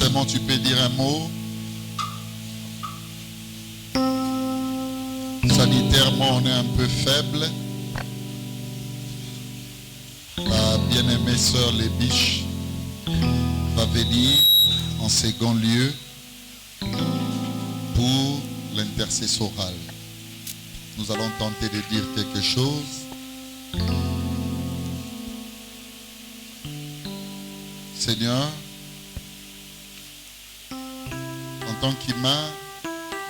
Seulement tu peux dire un mot. Sanitairement, on est un peu faible. La bien-aimée sœur Lébiche va venir en second lieu pour l'intercessoral. Nous allons tenter de dire quelque chose. Seigneur, en tant qu'humain,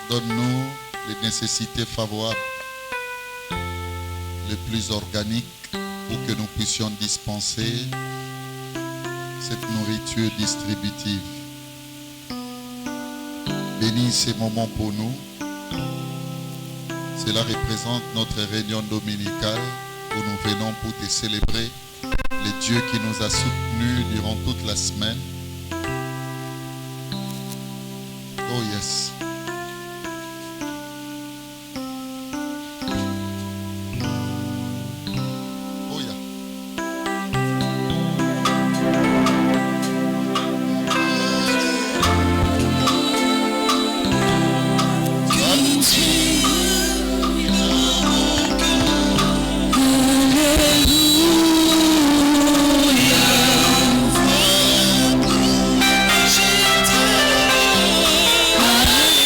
donne-nous les nécessités favorables, les plus organiques, pour que nous puissions dispenser cette nourriture distributive. Bénis ces moments pour nous. Cela représente notre réunion dominicale où nous venons pour te célébrer, le Dieu qui nous a soutenus durant toute la semaine. Oh yes. Hallelujah.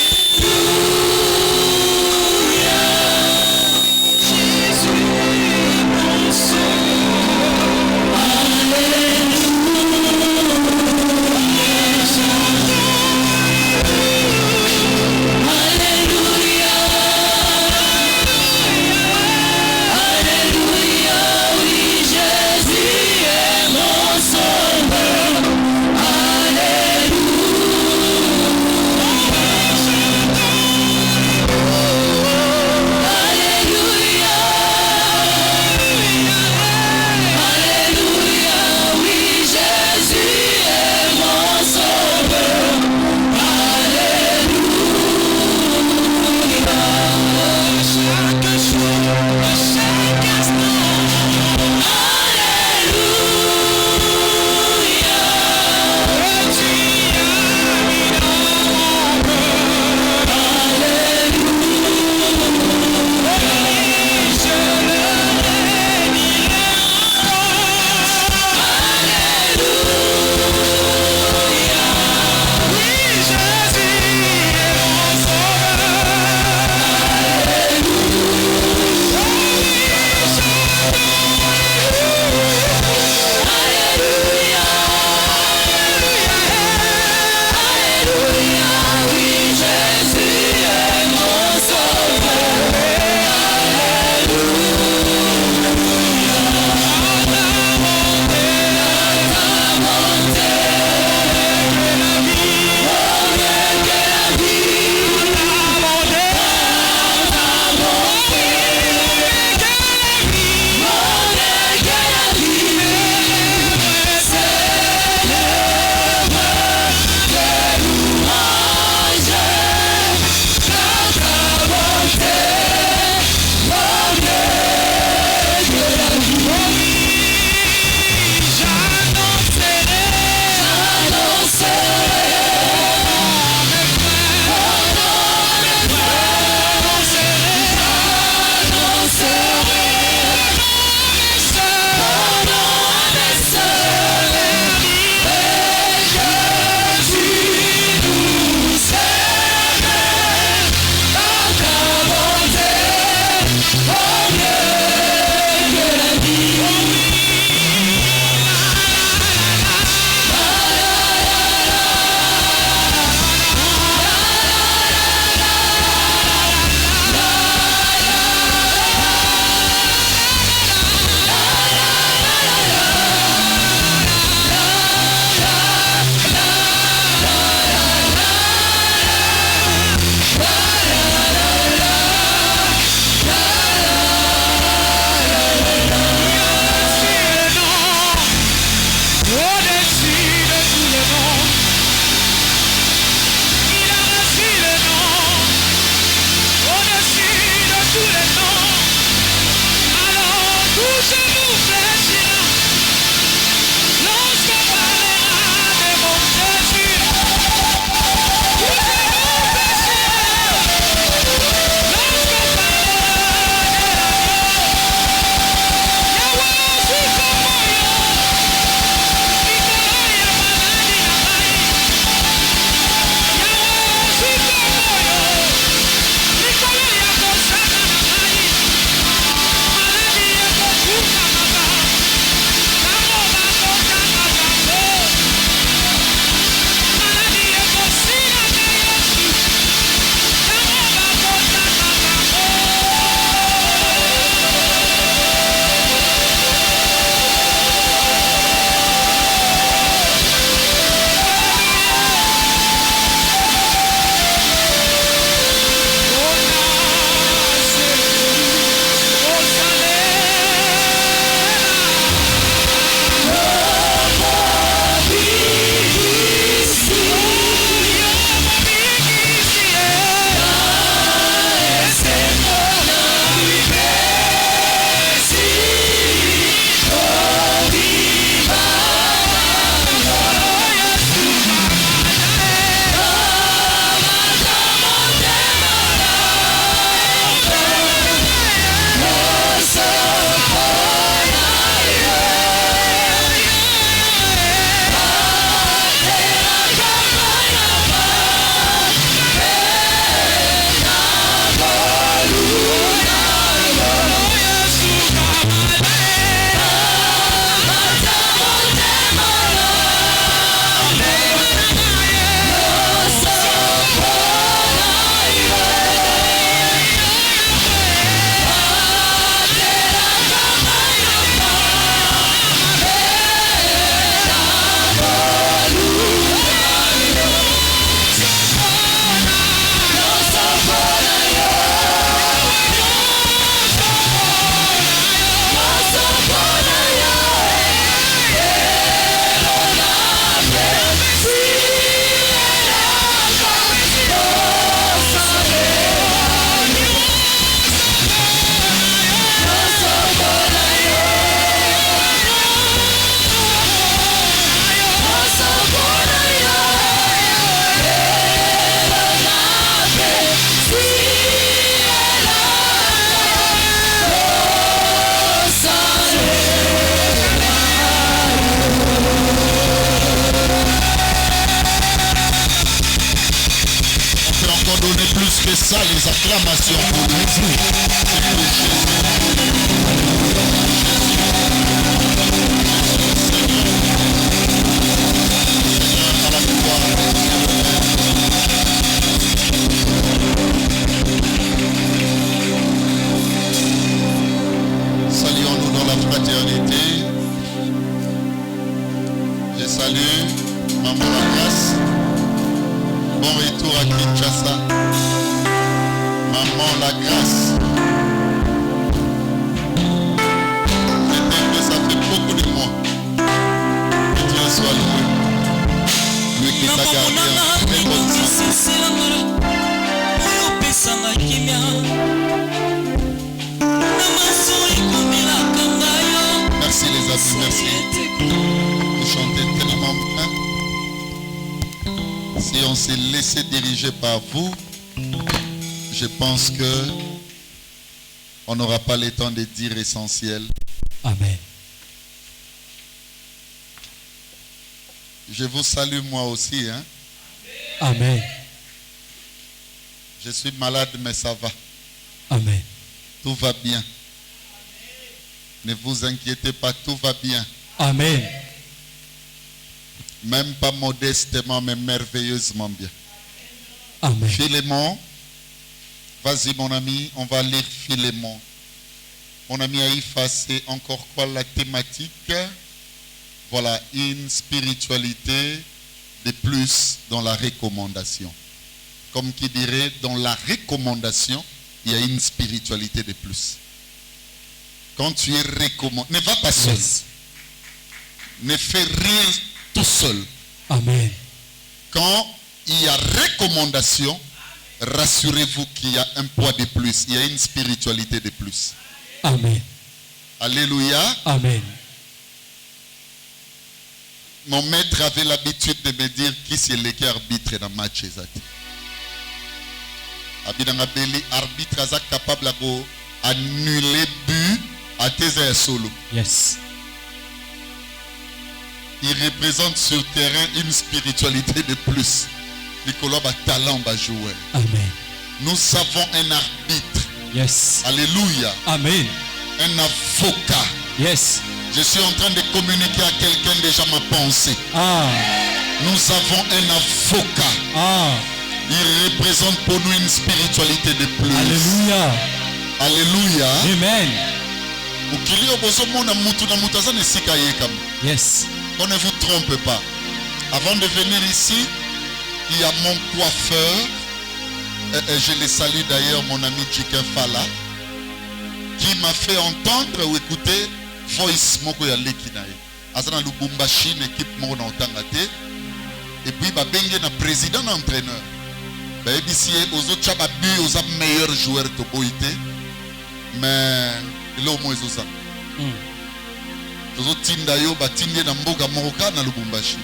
ça, les acclamations pour lui. C'est pour Jésus. Seigneur, à la gloire, Dieu le Père. Saluons-nous dans la fraternité. Je salue Maman La Grâce. Bon retour à Kinshasa. Maman La Grâce. Ça fait beaucoup de mois. Que Dieu soit loué. Lui qui t'a gardé en très bonne santé. Merci les amis, merci. Vous chantez tellement bien. Si on s'est laissé diriger par vous, je pense que on n'aura pas le temps de dire essentiel. Amen. Je vous salue moi aussi. Hein? Amen. Je suis malade, mais ça va. Amen. Tout va bien. Ne vous inquiétez pas, tout va bien. Amen. Même pas modestement, mais merveilleusement bien. Amen. Philémon, vas-y mon ami, on va lire Philémon. Mon ami Aïfa, c'est encore quoi la thématique? Voilà, une spiritualité de plus dans la recommandation. Comme qui dirait, dans la recommandation, il y a une spiritualité de plus. Quand tu es recommandé, ne va pas seul. Yes. Ne fais rien tout seul. Amen. Quand il y a recommandation, rassurez-vous qu'il y a un poids de plus. Il y a une spiritualité de plus. Amen. Alléluia. Amen. Mon maître avait l'habitude de me dire qui c'est le arbitre dans le match. Arbitre est capable d'annuler but à tes solo. Yes. Il représente sur le terrain une spiritualité de plus. Nicolas a talent va jouer. Amen. Nous avons un arbitre. Yes. Alléluia. Amen. Un avocat. Yes. Je suis en train de communiquer à quelqu'un déjà ma pensée. Ah. Nous avons un avocat. Ah. Il représente pour nous une spiritualité de plus. Alléluia. Alléluia. Amen. Yes. On ne vous trompe pas. Avant de venir ici, il y a mon coiffeur. Je le salue d'ailleurs, mon ami Jiken Fala, qui m'a fait entendre ou écouter voice moko ya lekinae. Azana Lubumbashi, une équipe moko na otangate. Et puis ba bengue na président na entraîneur. Ba ebisi aux autres chaba bu aux meilleurs joueurs de boité. Mais là au moins ça. Tozo tinda yo ba tindé na mboka moko na Lubumbashi.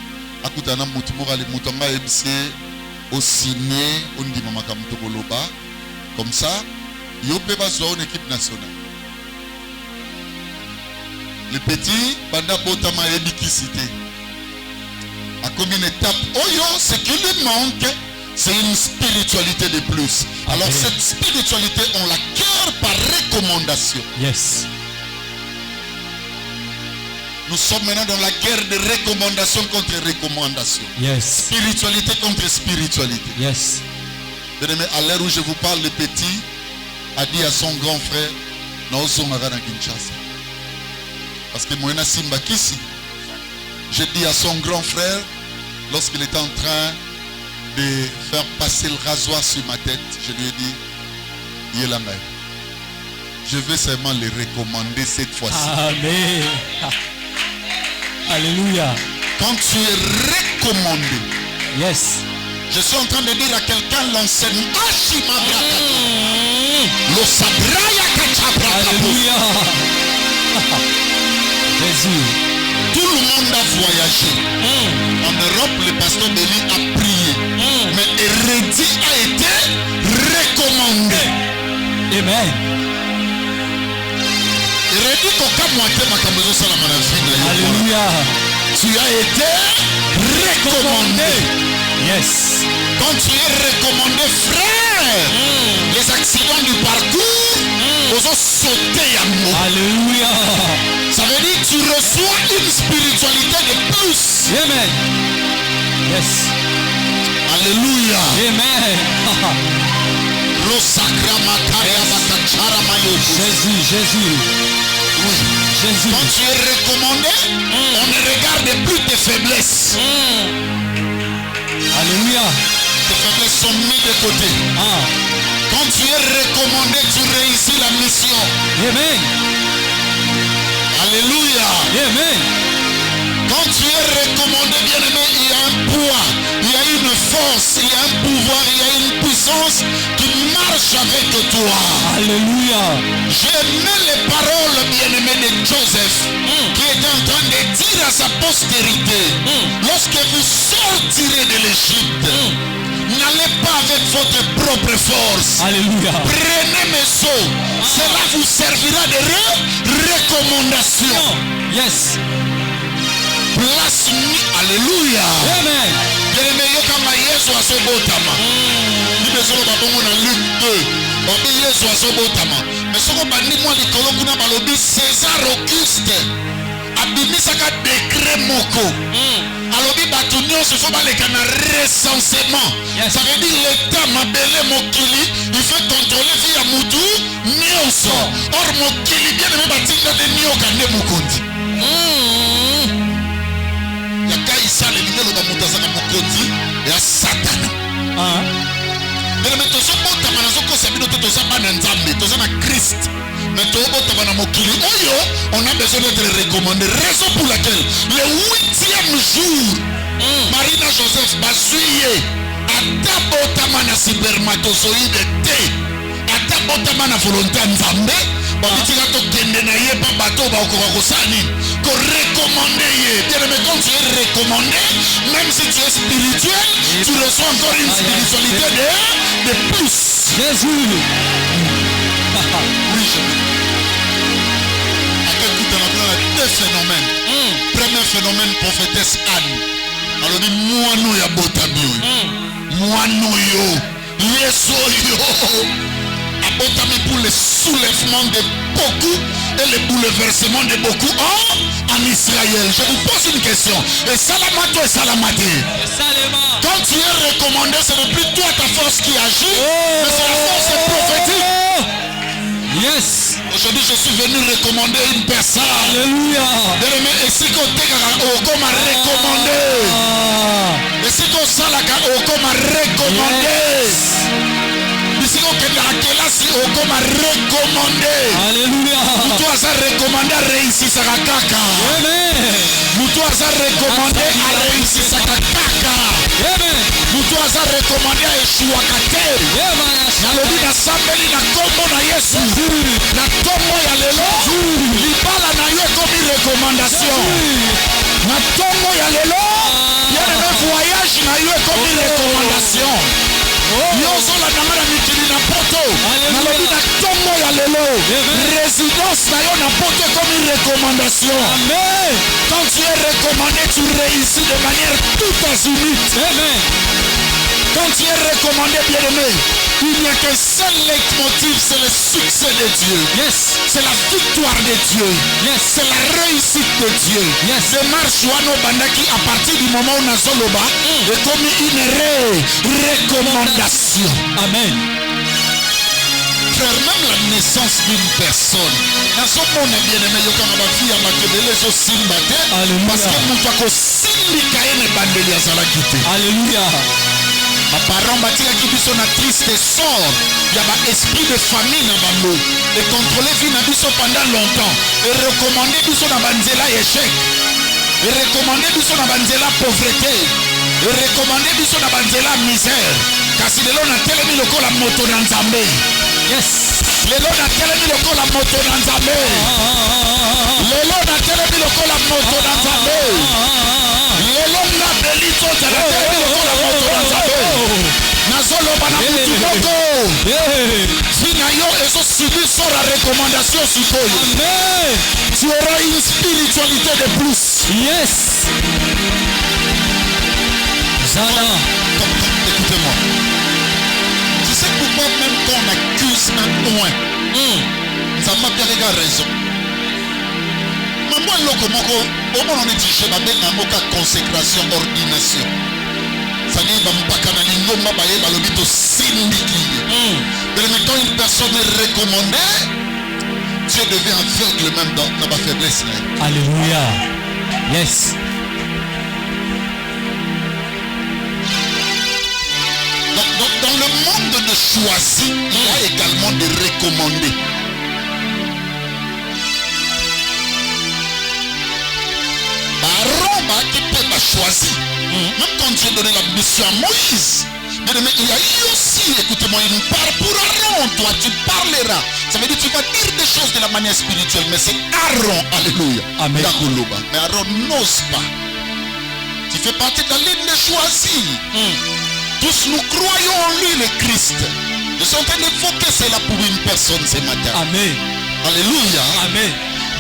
Akutana mutu moko ali mutu nga ebisi au signé on dit mama kamuto koloba. Comme ça, yo peut pas jouer en équipe nationale. Les petits, banda botama ebikisité. À combien d'étapes? Oh yo, ce qui lui manque, c'est une spiritualité de plus. Alors Amen. cette spiritualité, on la cœur par recommandation. Yes. Nous sommes maintenant dans la guerre de recommandation contre recommandation. Yes. Spiritualité contre spiritualité. Yes. Bien-aimé, à l'heure où je vous parle, le petit a dit à son grand frère, Naosongara na Kinshasa. Parce que Moïna Simba Kisi, j'ai dit à son grand frère, lorsqu'il était en train de faire passer le rasoir sur ma tête, je lui ai dit, Yelanga, je veux seulement le recommander cette fois-ci. Amen. Alléluia. Quand tu es recommandé, Yes. je suis en train de dire à quelqu'un l'enseignement. Lo sabraya kachabra. Alléluia. Jésus. Tout le monde a voyagé. En Europe, le pasteur Béli a prié. Mais Hérédie a été recommandé. Amen. Hérédie koka moite makambezo sala manafina. Alléluia. Tu as été recommandé. Yes. Quand tu es recommandé, frère, les accidents du parcours, ils ont sauté à moi. Alléluia. Ça veut dire que tu reçois une spiritualité de plus. Amen. Yes. Alléluia. Amen. Jésus, Jésus. Oui. Jésus. Quand tu es recommandé, on ne regarde plus tes faiblesses. Alléluia. Tes faiblesses sont mises de côté. Quand tu es recommandé, tu réussis la mission. Amen. Alléluia. Amen. Quand tu es recommandé, bien-aimé, il y a un poids, il y a une force, il y a un pouvoir, il y a une puissance qui marche avec toi. Alléluia. J'aimais les paroles, bien-aimé, de Joseph, qui était en train de dire à sa postérité, lorsque vous sortirez de l'Égypte, n'allez pas avec votre propre force. Alléluia. Prenez mes seaux. Cela vous servira de recommandation. Yes. Place. Alléluia. Amen. Bien-aimé, yokanga Yesu asobotama. Libesolo babongo na Luc 2. Babi Yesu asobotama. Mais soko bandi mwa likolo kuna balobi César Auguste abimisaka décret moko. Alobi bato nyonso so baleka na recensement. Ça veut dire l'état mabele mokili il fait contrôler vie ya mutu nyonso. Or mokili bien-aimé batinda de nyoka nde mokonzi. Yakai sale limelo ba mutu azaka mokonzi ya satana. Bien-aimé tozo botama na zoko sabino to toza bana nzambe toza na Christ. Mais tu as on a besoin d'être recommandé. Raison pour laquelle le 8e jour, Marina Joseph Basuye a d'abord na spermatozoïde T. A d'abord na volonté nzambe. Babitika to kende na ye pa bato ba okokosani. Ko recommander ye. Bien-aimé, quand tu es recommandé, même si tu es spirituel, tu reçois encore une spiritualité de plus. Jésus. Oui, je deux phénomènes. Premier phénomène, prophétesse Anne. Alors dit moi nous ya botami. Moi nous yo. Yeso yo. Abotami pour le soulèvement de beaucoup et le bouleversement de beaucoup en Israël. Je vous pose une question. Et salamato et salamati. Quand tu es recommandé, ce n'est plus toi ta force qui agit, mais c'est la force prophétique. Yes. Aujourd'hui, je suis venu recommander une personne. Alléluia. Et si tu as recommandé. Et si tu as recommandé. Ici, on a recommandé. Alléluia. Tu as recommandé à réussir sa kaka. Amen. Tu as recommandé à réussir sa kaka. Amen. Tu as recommandé à échouer à kate. Nalobi na sambeli na kombo na Yesu. Na tombo ya lelo. Libala na yo comme recommandation. Na tombo ya lelo. Bien-aimé, voyage na yo comme recommandation. Yozo la namana mikili na poto. Nalobi na tombo ya lelo. Résidence na yo na poto comme recommandation. Amen. Quand tu es recommandé, tu réussis de manière tout azimut. Amen. Quand tu es recommandé, bien-aimé, il n'y a qu'un seul leitmotiv, c'est le succès de Dieu. Yes. C'est la victoire de Dieu. Yes. C'est la réussite de Dieu. Yes. Démarche Wano Bandaki, à partir du moment où Nazoloba est comme une recommandation. Amen. Frère, même la naissance d'une personne, parce que mon bien-aimé, parce que mon pako sindika ene bandeli azala kite. Alléluia. Ma parents batikaki biso na triste sort. Il y a un esprit de famille na bango. Et contrôler vie na biso pendant longtemps. Et recommander biso na banzela échec. Et recommander biso na banzela pauvreté. Et recommander biso na banzela misère. Kasi lelo na telemi lokola moto na nzambe. Yes. Lelo na telemi lokola moto na nzambe. Lelo na telemi lokola moto na nzambe. Lelo na belito na telemi lokola moto na nzambe. Nazoloba na mutu moko. Fina yo ezo subi sur la recommandation sikoyo. Amen. Tu auras une spiritualité de plus. Yes. Zala. loin. Ça m'a bien raison. Maman loko moko, au moins on est touché ma belle namoka consécration, ordination. Ça dit va mpaka na lingomba baye balobito simbiki. Mais quand une personne est recommandée, Dieu devient aveugle même dans ma faiblesse. Alléluia. Yes. Dans le monde de choisi, il y a également des recommandés. Aaron qui peut pas choisir. Même quand Dieu donnait la mission à Moïse, il y a eu aussi, écoutez-moi, une part pour Aaron. Toi, tu parleras. Ça veut dire que tu vas dire des choses de la manière spirituelle, mais c'est Aaron, alléluia. Amen. Mais Aaron n'ose pas. Tu fais partie de la ligne de choisis. Tous nous croyons en lui, le Christ. Je suis en train d'évoquer cela pour une personne ce matin. Amen. Alléluia. Amen.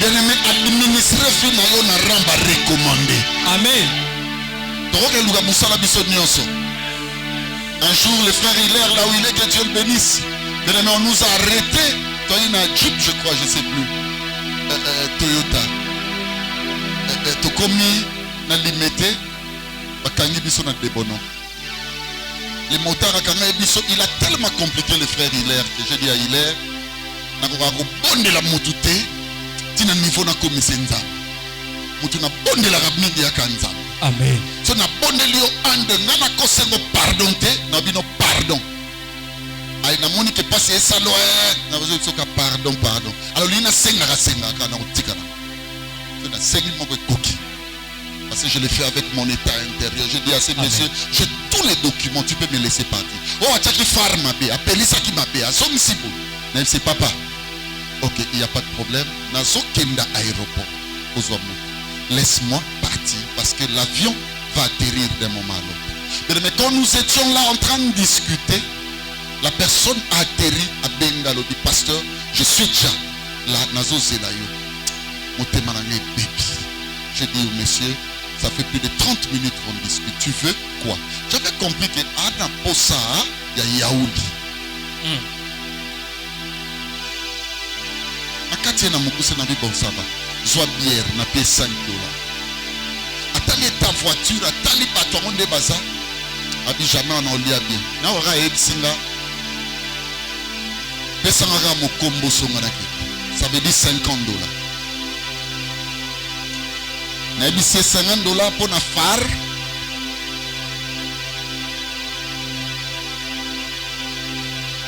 Bien-aimé, administrer finalement na ramba recommandé. Amen. Un jour, le frère Hilaire, là où il est, que Dieu le bénisse. Bien-aimé, on nous a arrêtés. Toi, il y a un Jeep, je crois, je ne sais plus. Toyota. Tokomi, na limité. Bakangi biso na debono. Les motards à Kanga Biso, il a tellement compliqué le frère Hilaire que j'ai dit à Hilaire, n'a pas bonne de la motouté, tina niveau na komisenza. Mutu na bonne de la rabmidi ya kanza. Amen. So na bonne de lio ande na kosengo pardon te, na bino pardon. Ay na moni ke passe ça lo na besoin de soka pardon. Alors lui na senga kana otika na. So na sengi mo ko koki. Parce que je l'ai fait avec mon état intérieur. Je dis à ces messieurs, j'ai tous les documents, tu peux me laisser partir. Oh, tu as qui faire ma paix, appelez ça qui m'a paix. Somme si bon. Mais c'est papa. Ok, il n'y a pas de problème. Nazo kenda aéroport. Laisse-moi partir parce que l'avion va atterrir d'un moment à l'autre. Mais quand nous étions là en train de discuter, la personne a atterri à Bengalo. Dit, pasteur, je suis déjà là. Nazo Zelayo. Motemanane baby. J'ai dit au monsieur, ça fait plus de 30 minutes qu'on discute. Tu veux quoi? J'avais compris que Anna Posa, il y a Yaouli. Akati na mukuse na bon ça va. Soit bière, na paye $5. Attendez ta voiture, attendez pas ton monde de bazar. Abi jamais on lia bien. Na ora ebsinga. Pesanga mo kombo songa. Ça veut dire $50. Na ebisi $50 pour na phare.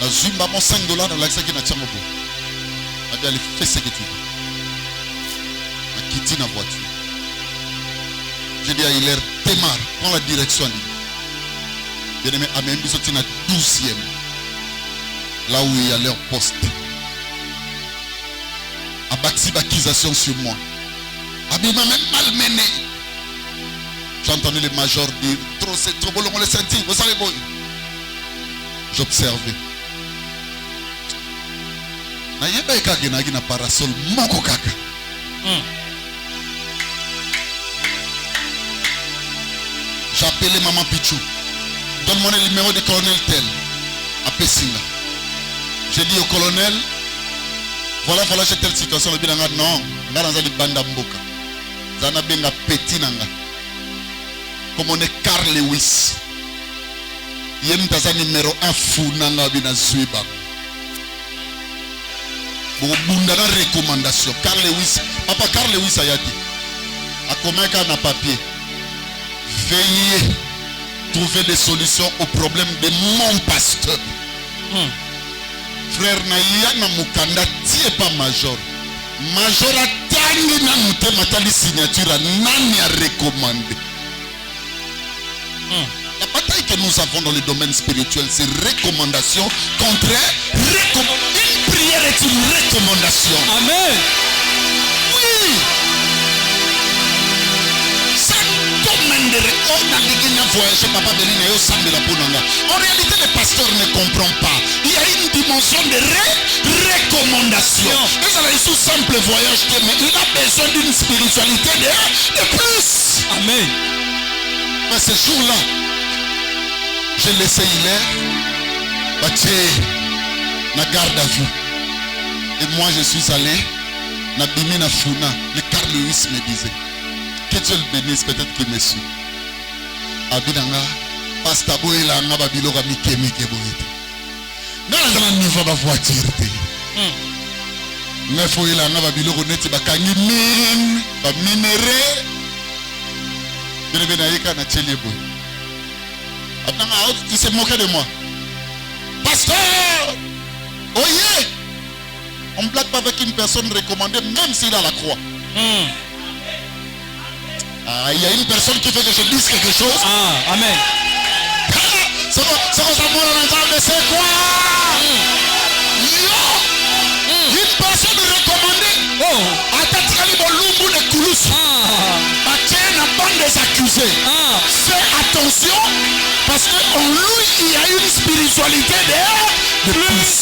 Na zumba mon $5 dans l'accès qui n'a pas beaucoup. Na bien fais ce que tu veux. Na quitte na voiture. J'ai dit à Hilaire, démarre, prends la direction. Bien aimé, à même biso na 12e. Là où il y a leur poste. A bâti accusation sur moi. Abi m'a même malmené. J'ai entendu le major dire, trop c'est trop beau, on le sentit, vous savez bon. J'observais. Na yeba ekaki na gina parasol moko kaka. J'ai appelé maman Pichou. Donne-moi le numéro du colonel tel. À Pessinga. J'ai dit au colonel, voilà j'ai telle situation. Le bilan non, on a dans les bandes mboka. Zana benga petit nanga. Comme on est Carl Lewis. Yem taza numéro 1 fou nanga bina zuiba. Bunda na recommandation. Carl Lewis. Papa Carl Lewis a dit. A commettre un papier. Veuillez trouver des solutions aux problèmes de mon pasteur. Frère Naïa na mukanda tie pas major. Major a tangi na mute matali signature a nani a recommandé. La bataille que nous avons dans le domaine spirituel, c'est recommandation contre une prière est une recommandation. Amen. Oui. En réalité, le pasteur ne comprend pas. Il y a une dimension de recommandation. Et ça est sous simple voyage, mais il a besoin d'une spiritualité de plus. Amen. Mais ce jour-là, j'ai laissé Hilaire, la garde à vue. Et moi je suis allé, Nabimi na Funa, le Carl Lewis me disait, que Dieu le bénisse, peut-être qu'il me suit. Abinanga, Pasta Boela, Nababilo, Mike Boete. Dans la niveau de la voiture. Mais faut il a Nababilo, Ronette, Bakangi, mine, minéré. Je vais venir à la télé. Il s'est moqué de moi. Pasteur! Oyez! On ne blague pas avec une personne recommandée, même s'il a la croix. Ah, il y a une personne qui fait que je dise quelque chose. Ah, amen. C'est quoi? Une personne recommandée. Oh. Attaque mon lumbu le coulous. Tiens la bande des accusés. Fais attention parce qu'en lui il y a une spiritualité de plus.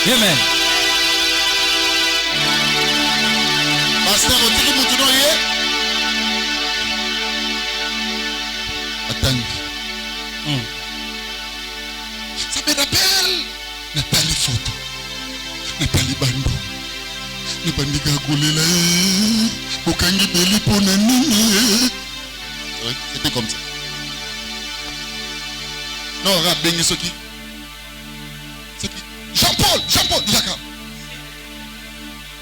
Amen. Pasteur Otiki Moutunoye. Attends. Ça me rappelle Nathalie Photo. Nathalie Bando. Nathalie Gagolela. Bokangi Beli Ponani. C'était comme ça. Non, regarde, Bengi Soki. C'est qui? Jean-Paul, Yaka.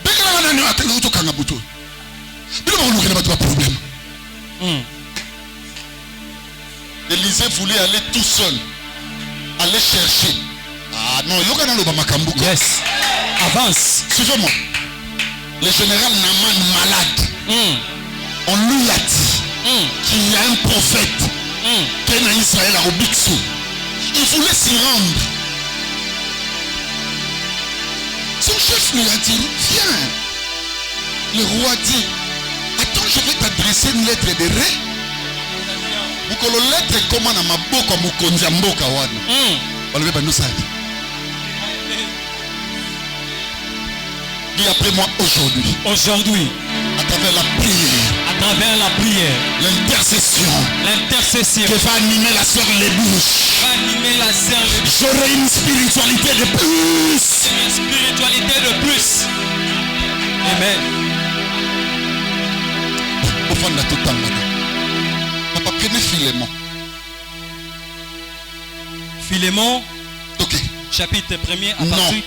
Bengi Nani a tenu au Kangabuto. Il n'a pas de problème. Élisée voulait aller tout seul. Aller chercher. Ah non, il y a un Makambuko. Yes. Avance. Suivez-moi. Le général Naman malade. On lui a dit qu'il y a un prophète qui est en Israël à Obixou. Il voulait s'y rendre. Son chef lui a dit, viens. Le roi dit, attends, je vais t'adresser une lettre de ré. Pour que la lettre commande à ma boca, mon konjambo kawan. On le veut pas nous ça. Dis après moi aujourd'hui. Aujourd'hui. À travers la prière. À travers la prière. L'intercession. L'intercession. Que va animer la sœur Lebouche. Va animer la sœur Lebouche. J'aurai une spiritualité de plus. Une spiritualité de plus. Amen. Au fond de tout temps. Papa, prenez Philémon. Philémon. Ok. Chapitre 1er à Non. partir.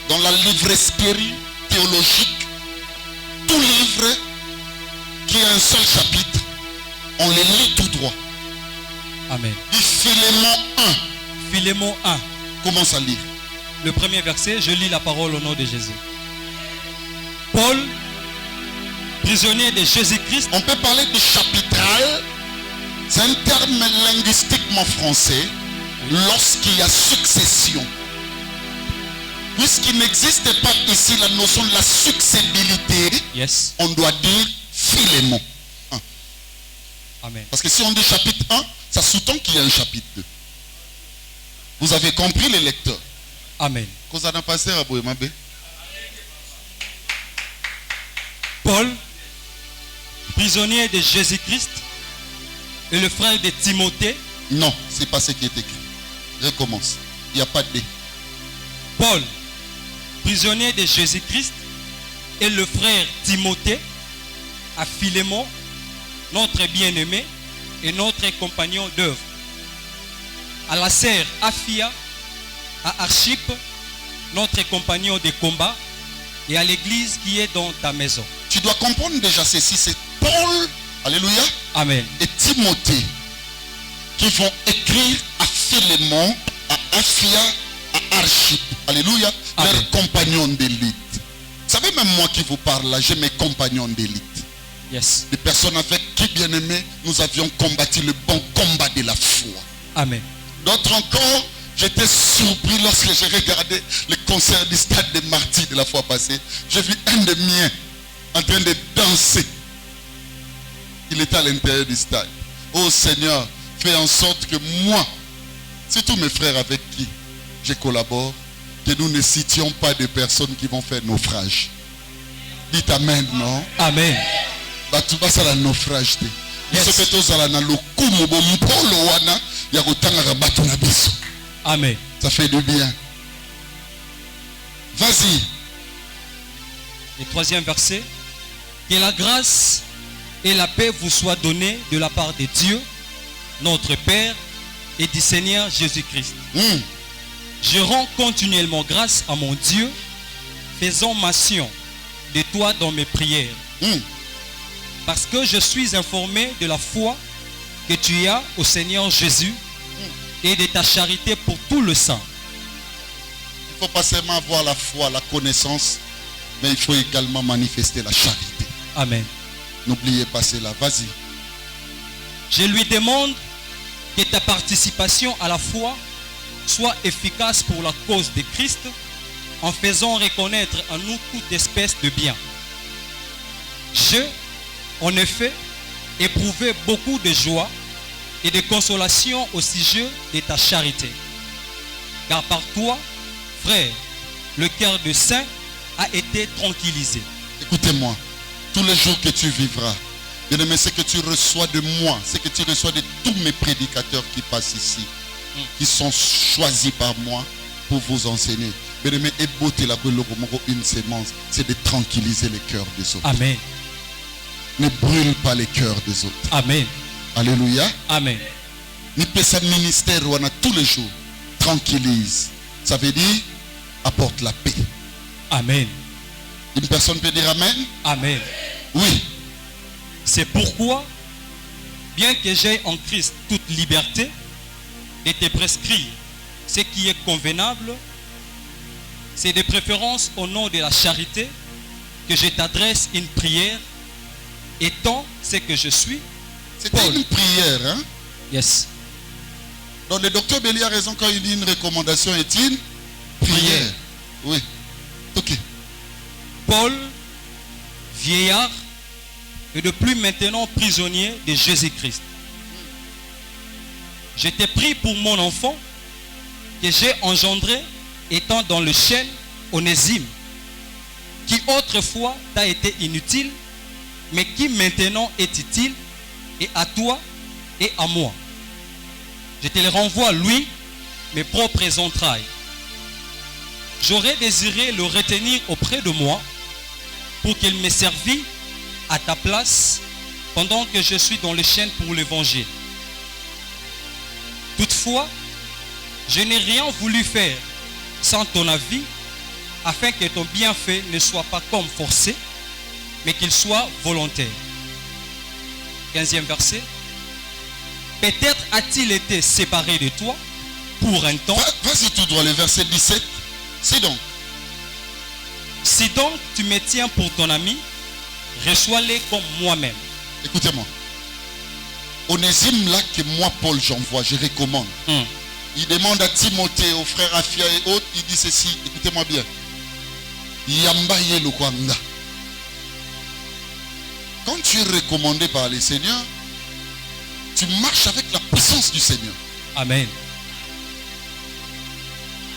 Dans la livresquerie théologique, tout livre qui a un seul chapitre, on les lit tout droit. Amen. Et Philémon 1. Philémon 1. Commence à lire. Le premier verset, je lis la parole au nom de Jésus. Paul, prisonnier de Jésus-Christ. On peut parler de chapitral. C'est un terme linguistiquement français lorsqu'il y a succession. Puisqu'il n'existe pas ici la notion de la successibilité, Yes. on doit dire Philémon 1. Amen. Parce que si on dit chapitre 1, ça sous-tend qu'il y a un chapitre 2. Vous avez compris les lecteurs? Amen. Paul, prisonnier de Jésus-Christ et le frère de Timothée. non, c'est pas ce qui est écrit. Recommence. Il n'y a pas de D. Paul, prisonnier de Jésus-Christ et le frère Timothée à Philémon, notre bien-aimé et notre compagnon d'œuvre. À la sœur Aphia, à Archippe, notre compagnon de combat, et à l'église qui est dans ta maison. Tu dois comprendre déjà ceci, c'est Paul, alléluia, Amen. et Timothée qui vont écrire à Philémon, à Aphia, à Archippe, alléluia, Amen. leurs compagnons d'élite. Vous savez, même moi qui vous parle là, j'ai mes compagnons d'élite. Yes. Des personnes avec qui, bien aimés, nous avions combattu le bon combat de la foi. Amen. D'autres encore, j'étais surpris lorsque j'ai regardé le concert du stade des Martyrs de la fois passée. J'ai vu un des miens en train de danser. Il était à l'intérieur du stade. Oh Seigneur, fais en sorte que moi, surtout mes frères avec qui je collabore, que nous ne citions pas de personnes qui vont faire naufrage. Dites Amen, non? Amen. Batu basala naufrage te. Biso pe tozala na lokumu bompolo wana ya kotangaka bato na biso. Amen. Ça fait du bien. Vas-y. Le troisième verset. Que la grâce et la paix vous soient données de la part de Dieu, notre Père, et du Seigneur Jésus-Christ. Je rends continuellement grâce à mon Dieu, faisant mention de toi dans mes prières. Parce que je suis informé de la foi que tu as au Seigneur Jésus et de ta charité pour tout le saint. Il ne faut pas seulement avoir la foi, la connaissance, mais il faut également manifester la charité. Amen. N'oubliez pas cela. Vas-y. Je lui demande que ta participation à la foi soit efficace pour la cause de Christ, en faisant reconnaître en nous toute espèce de bien. J'ai, en effet, éprouvé beaucoup de joie et de consolation au sujet de ta charité. Car par toi, frère, le cœur de saint a été tranquillisé. Écoutez-moi, tous les jours que tu vivras, bien-aimé, ce que tu reçois de moi, ce que tu reçois de tous mes prédicateurs qui passent ici, qui sont choisis par moi pour vous enseigner. Bien-aimé, une sémence, c'est de tranquilliser les cœurs des autres. Amen. Ne brûle pas les cœurs des autres. Amen. Alléluia. Amen. Ni peut sa ministère ou tous les jours. Tranquillise. Ça veut dire apporte la paix. Amen. Une personne peut dire Amen. Amen. Oui. C'est pourquoi, bien que j'aie en Christ toute liberté de te prescrire ce qui est convenable, c'est de préférence au nom de la charité que je t'adresse une prière, étant ce que je suis. C'était une prière, hein? Yes. Donc le docteur Béli a raison quand il dit une recommandation est une prière. Oui. Ok. Paul, vieillard, et de plus maintenant prisonnier de Jésus-Christ. Je t'ai pris pour mon enfant que j'ai engendré étant dans le chêne Onésime, qui autrefois t'a été inutile, mais qui maintenant est utile, et à toi et à moi. Je te le renvoie, lui, mes propres entrailles. J'aurais désiré le retenir auprès de moi pour qu'il me servît à ta place pendant que je suis dans les chaînes pour l'évangile. Toutefois, je n'ai rien voulu faire sans ton avis, afin que ton bienfait ne soit pas comme forcé, mais qu'il soit volontaire. 15e verset. Peut-être a-t-il été séparé de toi pour un temps. Vas-y tout droit, le verset 17. C'est donc. Si donc tu me tiens pour ton ami, reçois-les comme moi-même. Écoutez-moi. Onésime là que moi Paul j'envoie, je recommande. Il demande à Timothée, aux frères Afia et autres, il dit ceci, écoutez-moi bien. Yambaye Lukwanga. Quand tu es recommandé par le Seigneur, tu marches avec la puissance du Seigneur. Amen.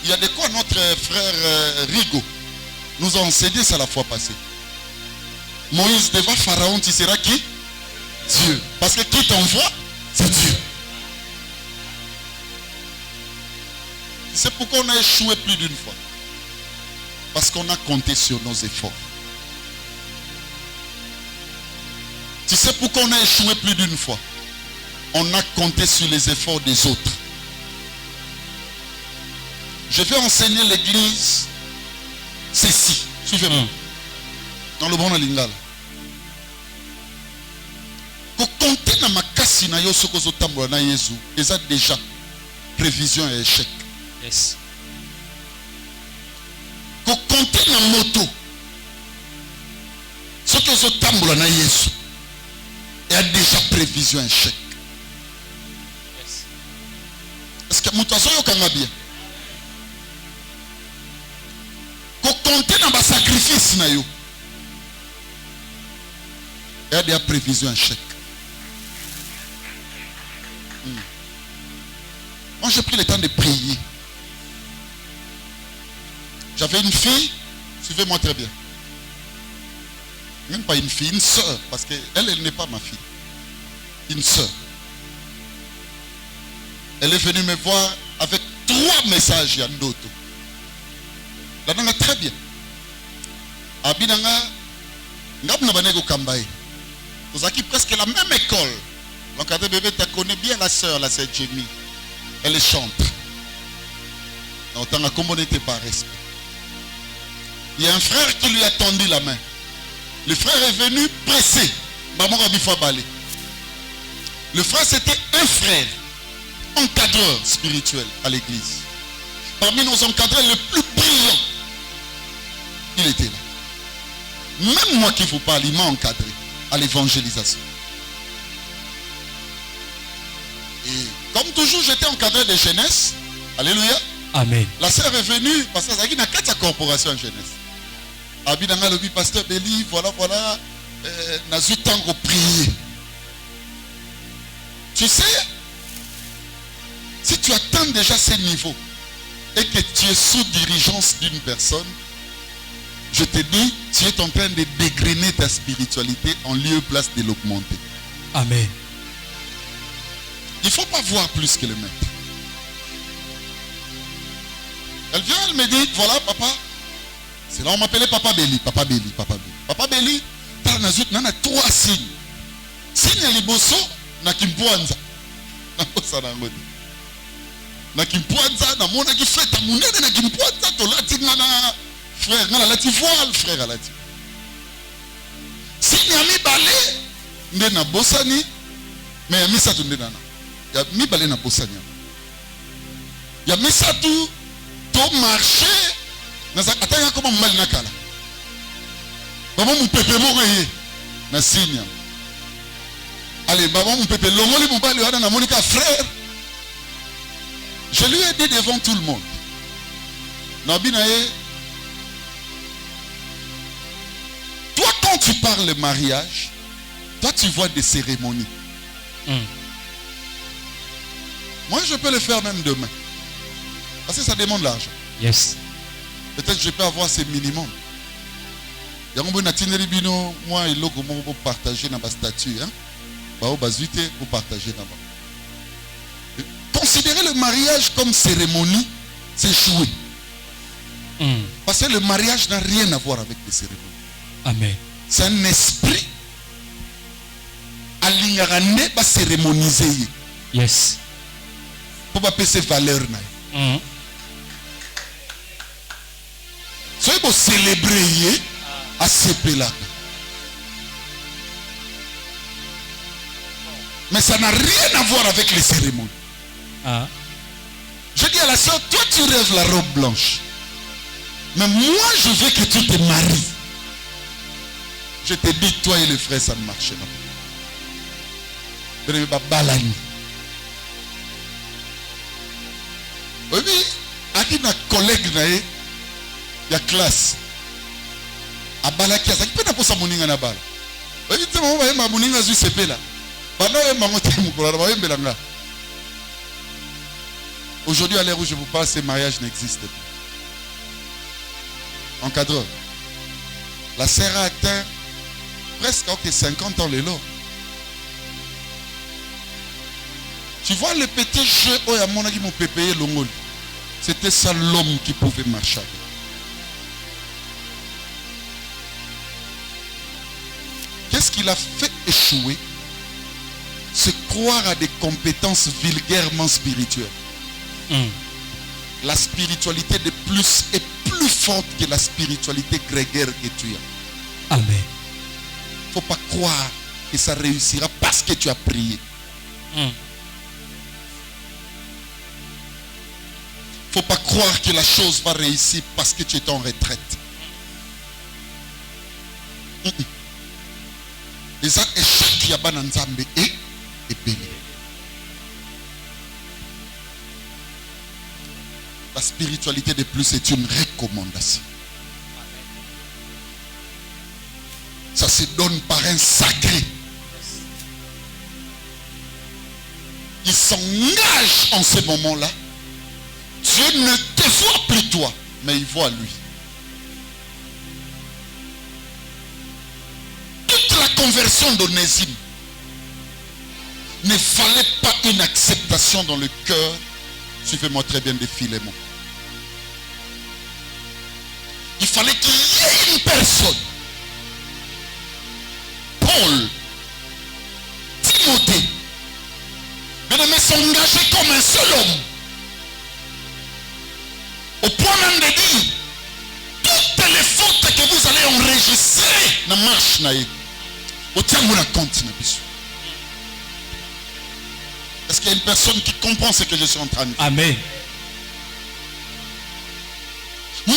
Il y a de quoi notre frère Rigo nous a enseigné ça la fois passée. Moïse devant Pharaon, tu seras qui? Dieu. Parce que qui t'envoie, c'est Dieu. C'est pourquoi on a échoué plus d'une fois. Parce qu'on a compté sur nos efforts. Tu sais pourquoi on a échoué plus d'une fois? On a compté sur les efforts des autres. Je vais enseigner l'église ceci. Suivez-moi. Dans le bon lingala. Pour compter dans ma casse na yo sokozo tambola na Yesu, déjà prévision et échec. Yes. Pour compter dans moto, sokozo tambola na Yesu, il y a déjà prévision et échec. Yes. Est-ce que mutaso yo kanga bien? Pour compter dans ma sacrifice na yo, il y a des prévisions et échec. Moi j'ai pris le temps de prier. J'avais une fille, suivez-moi très bien. Même pas une fille, une soeur, parce qu'elle n'est pas ma fille. Une soeur. Elle est venue me voir avec 3 messages Yandoto. Là, très bien. Abinanga, ngabna banego kambaye. Vous avez presque la même école. L'encadré bébé, tu connais bien la sœur Jenny. Elle chante. Donc, tu as communauté par respect. Il y a un frère qui lui a tendu la main. Le frère est venu pressé. Le frère, c'était un frère, encadreur spirituel à l'église. Parmi nos encadreurs les plus brillants, il était là. Même moi qui vous parle, il m'a encadré à l'évangélisation. Et comme toujours, j'étais encadré de jeunesse. Alléluia. Amen. La sœur est venue parce qu'il y a 4 corporations en jeunesse. Abidanga le pasteur Béli, voilà, n'a eu temps de prier. Tu sais, si tu atteins déjà ce niveau et que tu es sous dirigeance d'une personne, je te dis, tu es en train de dégrainer ta spiritualité en lieu et place de l'augmenter. Amen. Il ne faut pas voir plus que le maître. Elle vient, elle me dit, voilà papa. C'est là on m'appelait Papa Béli, Papa Béli, Papa Béli. Papa Béli, tu as 3 signes. Signe à liboso, na kimpuanza. Na kosa na ngoni. Na kimpuanza, na mona ki fête, munene na kimpuanza, to lati ngana frère, ngana lati voile, frère alati. Signe à mi balé, nde na bosani, mais ya misatu nde nana. Ya mi balé na bosani. Ya misatu, to marché, atanga koma mbali nakala. Baba mu pepe moko ye na signe. Allez, baba mu pepe longoli mobali wana na monika frère. Je lui ai dit devant tout le monde. Nabinaye, toi quand tu parles de mariage, toi tu vois des cérémonies. Moi je peux le faire même demain. Parce que ça demande l'argent. Yes. Peut-être que je peux avoir ce minimum. Moi, il faut partager dans ma statue. Pour partager là-bas. Considérer le mariage comme cérémonie, c'est jouer. Parce que le mariage n'a rien à voir avec les cérémonies. Amen. C'est un esprit. Alignarane va cérémoniser. Yes. Pour pas payer ses valeurs. Soyez pour célébrer à ce pays-là. Mais ça n'a rien à voir avec les cérémonies. Je dis à la soeur, toi tu rêves la robe blanche. Mais moi je veux que tu te maries. Je te dis, toi et les frères, ça ne marche pas. Oui, il y a un collègue, il y a classe. Abalaki ça peut pas ça moninga na bala. Oui, tu vois ma moninga zu sepela. Bana e mangote mukura ba yembelanga. Aujourd'hui à l'heure où je vous parle, ces mariages n'existent plus. Encadreur. La sœur a atteint presque 50 ans les lots. Tu vois le petit jeu où à mon qui m'ont payé l'ongol. C'était ça l'homme qui pouvait marcher. Qu'est-ce qu'il a fait échouer? Se croire à des compétences vulgairement spirituelles. La spiritualité de plus est plus forte que la spiritualité grégaire que tu as. Amen. Il ne faut pas croire que ça réussira parce que tu as prié. Il ne faut pas croire que la chose va réussir parce que tu es en retraite. Et ça, échec qui a ban nzambe et béni. La spiritualité de plus est une recommandation. Ça se donne par un sacré. Il s'engage en ce moment-là. Dieu ne te voit plus toi, mais il voit lui. Toute la conversion d'Onésime ne fallait pas une acceptation dans le cœur, suivez-moi très bien, de Philémon. fallait qu'il y ait une personne. Paul, Timothée, bien-aimé, s'engager comme un seul homme. Au point même de dire, toutes les fautes que vous allez enregistrer dans la marche, est-ce qu'il y a une personne qui comprend ce que je suis en train de dire? Amen.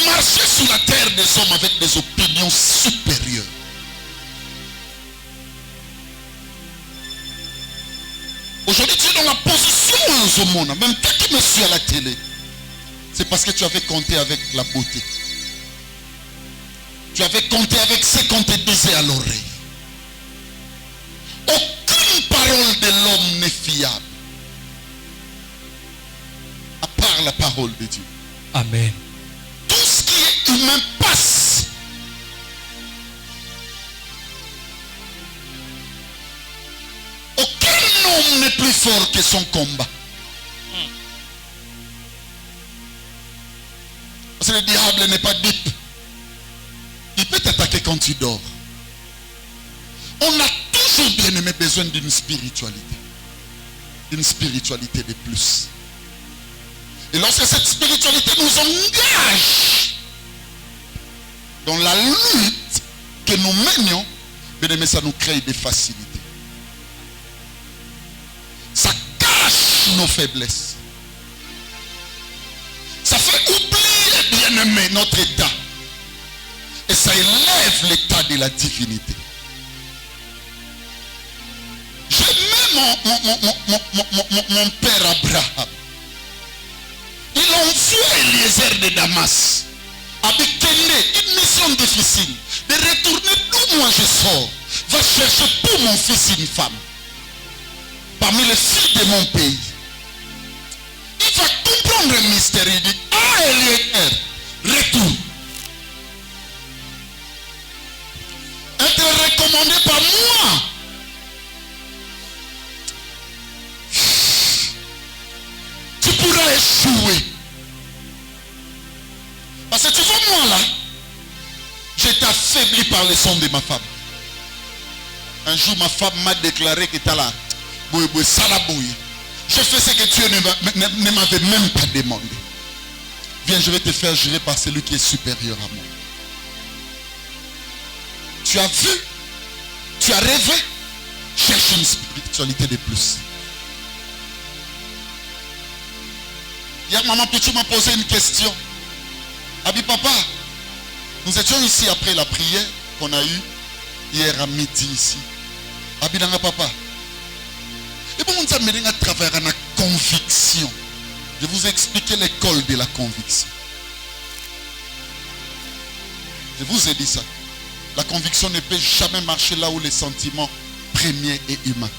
Marcher sur la terre des hommes avec des opinions supérieures. Aujourd'hui, tu es dans la position où au monde. Même toi qui me suis à la télé, c'est parce que tu avais compté avec la beauté. Tu avais compté avec ce qu'on te disait à l'oreille. Aucune parole de l'homme n'est fiable, à part la parole de Dieu. Amen. Tout ce qui est humain passe. Aucun homme n'est plus fort que son combat. Parce que le diable n'est pas dupe. Il peut t'attaquer quand tu dors. On a toujours bien aimé besoin d'une spiritualité. Une spiritualité de plus. Et lorsque cette spiritualité nous engage dans la lutte que nous menions, bien aimé, ça nous crée des facilités. Ça cache nos faiblesses. Ça fait oublier, bien aimé, notre état. Et ça élève l'état de la divinité. J'aimais mon père Abraham. Il envoie Eliezer de Damas avec une mission difficile de retourner d'où moi je sors. Va chercher pour mon fils une femme parmi les filles de mon pays. Il va comprendre le mystère. Il dit, ah Eliezer, retourne. Être recommandé par moi. Tu pourras échouer. Parce que tu vois moi là, j'étais affaibli par le son de ma femme. Un jour ma femme m'a déclaré que tu as là. Je fais ce que Dieu ne m'avait même pas demandé. Viens, je vais te faire jurer par celui qui est supérieur à moi. Tu as vu, tu as rêvé, cherche une spiritualité de plus. Hier, maman Pichou m'a posé une question. Abi papa, nous étions ici après la prière qu'on a eue hier à midi ici. Abi nanga papa. Et bon, on nous a travers la conviction. Je vous ai expliqué l'école de la conviction. Je vous ai dit ça. La conviction ne peut jamais marcher là où les sentiments premiers et humains.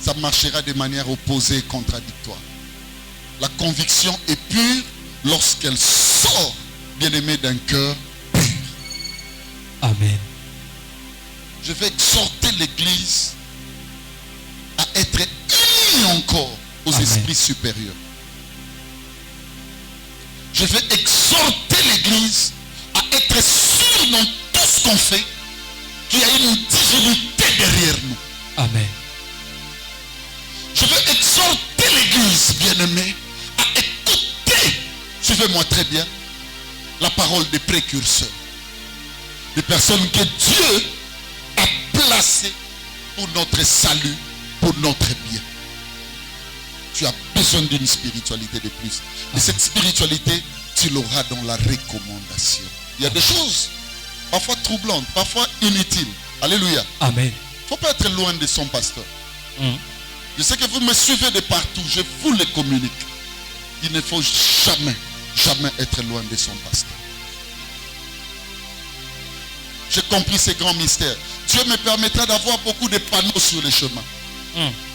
Ça marchera de manière opposée et contradictoire. La conviction est pure lorsqu'elle sort, bien-aimé, d'un cœur pur. Amen. Je vais exhorter l'Église à être unie encore aux Amen. esprits supérieurs. Je vais exhorter l'Église à être sûre dans tout ce qu'on fait qu'il y a une divinité derrière nous. Amen. Je veux exhorter l'Église, bien-aimée, à écouter, suivez-moi très bien, la parole des précurseurs. Des personnes que Dieu a placées pour notre salut, pour notre bien. Tu as besoin d'une spiritualité de plus. Et cette spiritualité, tu l'auras dans la recommandation. Il y a des choses, parfois troublantes, parfois inutiles. Alléluia. Amen. Il ne faut pas être loin de son pasteur. Je sais que vous me suivez de partout, je vous le communique. Il ne faut jamais, jamais être loin de son pasteur. J'ai compris ces grands mystères. Dieu me permettra d'avoir beaucoup de panneaux sur les chemins.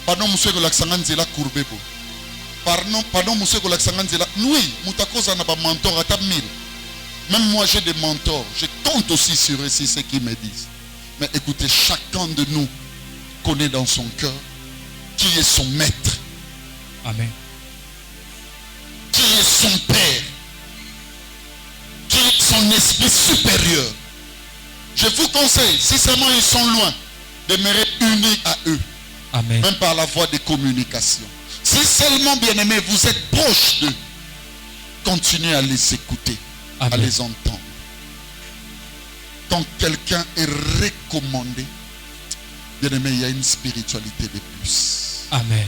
Pardon, monsieur Golaksanganzela Courbebo. Pardon, monsieur Golaksanganzela. Oui, Moutakoza n'a pas mentor à table 1000. Même moi, j'ai des mentors. Je compte aussi sur eux, c'est ce qu'ils me disent. Mais écoutez, chacun de nous connaît dans son cœur qui est son maître. Amen. Qui est son père. Qui est son esprit supérieur. Je vous conseille, si seulement ils sont loin, demeurer unis à eux. Amen. Même par la voie de communication. Si seulement, bien-aimés, vous êtes proches d'eux, continuez à les écouter, Amen. à les entendre. Quand quelqu'un est recommandé, bien-aimé, il y a une spiritualité de plus. Amen.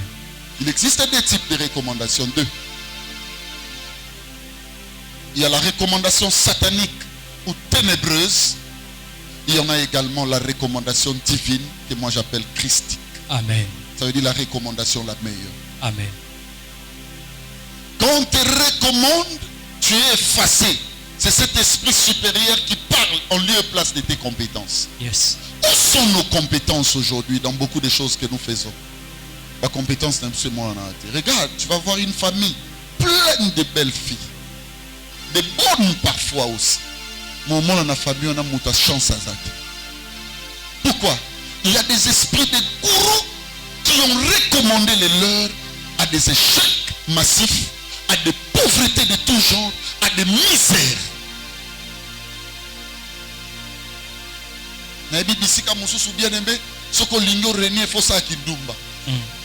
Il existe des types de recommandations. Deux. Il y a la recommandation satanique ou ténébreuse. Il y en a également la recommandation divine que moi j'appelle christique. Amen. Ça veut dire la recommandation la meilleure. Amen. Quand on te recommande, tu es effacé. C'est cet esprit supérieur qui parle en lieu et place de tes compétences. Yes. Où sont nos compétences aujourd'hui dans beaucoup de choses que nous faisons? La compétence n'est absolument pas. Regarde, tu vas voir une famille pleine de belles filles. De bonnes parfois aussi. Mais au moins dans la famille, on a une chance à ça. Pourquoi? Il y a des esprits de gourous qui ont recommandé les leurs à des échecs massifs, à des pauvretés de tout genre, à des misères. Nabi bisika mususu bien aimé, soko lingo renier fosa kidumba.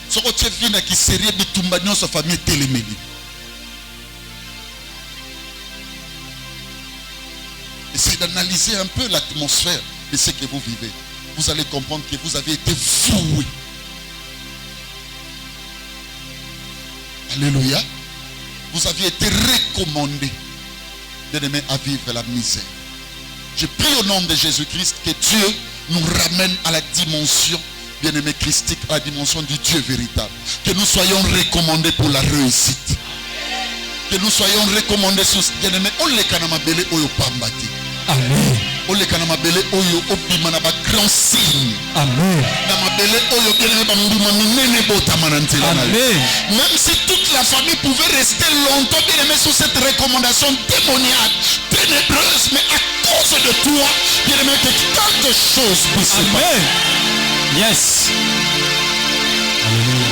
Soko tchefina qui serie bitumba nyonso famille telemeli. Essayez d'analyser un peu l'atmosphère de ce que vous vivez. Vous allez comprendre que vous avez été voués. Alléluia. Vous aviez été recommandé d'aimer à vivre la misère. Je prie au nom de Jésus-Christ que Dieu nous ramène à la dimension, bien-aimé christique, à la dimension du Dieu véritable. Que nous soyons recommandés pour la réussite. Que nous soyons recommandés sur bien-aimé. On les kanamabele oyo pambati. Amen. On les kanamabele oyo obimana ba grand signe. Amen. Namabele oyo bien-aimé ba mbimani nene bota manantela. Amen. Même si toute la famille pouvait rester longtemps bien-aimé sous cette recommandation démoniaque, ténébreuse, mais à cause de toi, bien-aimé, que quelque chose puisse se passer. Amen. Yes. Alléluia.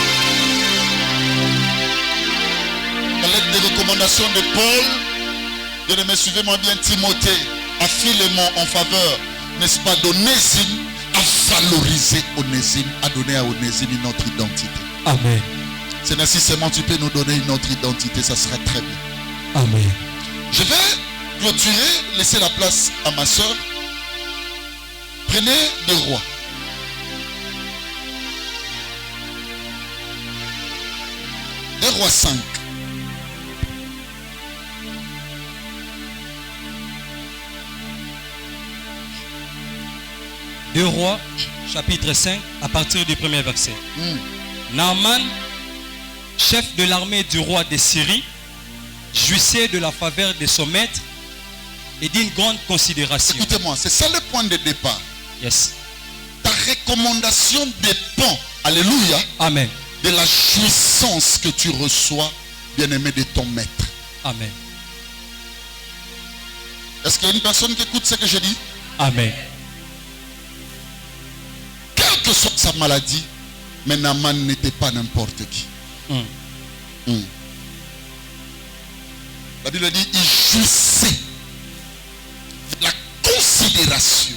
La lettre de recommandation de Paul, bien-aimé, suivez-moi bien, Timothée, à Philémon en faveur, n'est-ce pas, d'Onésime, à valoriser Onésime, à donner à Onésime une autre identité. Amen. C'est ainsi seulement tu peux nous donner une autre identité, ça sera très bien. Amen. Je vais clôturer, laisser la place à ma soeur. Prenez 2 Rois. Deux Rois 5. Deux Rois, chapitre 5, à partir du premier verset. Naaman, chef de l'armée du roi de Syrie, jouissait de la faveur de son maître et d'une grande considération. Écoutez-moi, c'est ça le point de départ. Yes. Ta recommandation dépend, alléluia, Amen. de la jouissance que tu reçois, bien-aimé, de ton maître. Amen. Est-ce qu'il y a une personne qui écoute ce que je dis? Amen. Quelle que soit sa maladie, mais Naaman n'était pas n'importe qui. La Bible dit, il jouissait de la considération,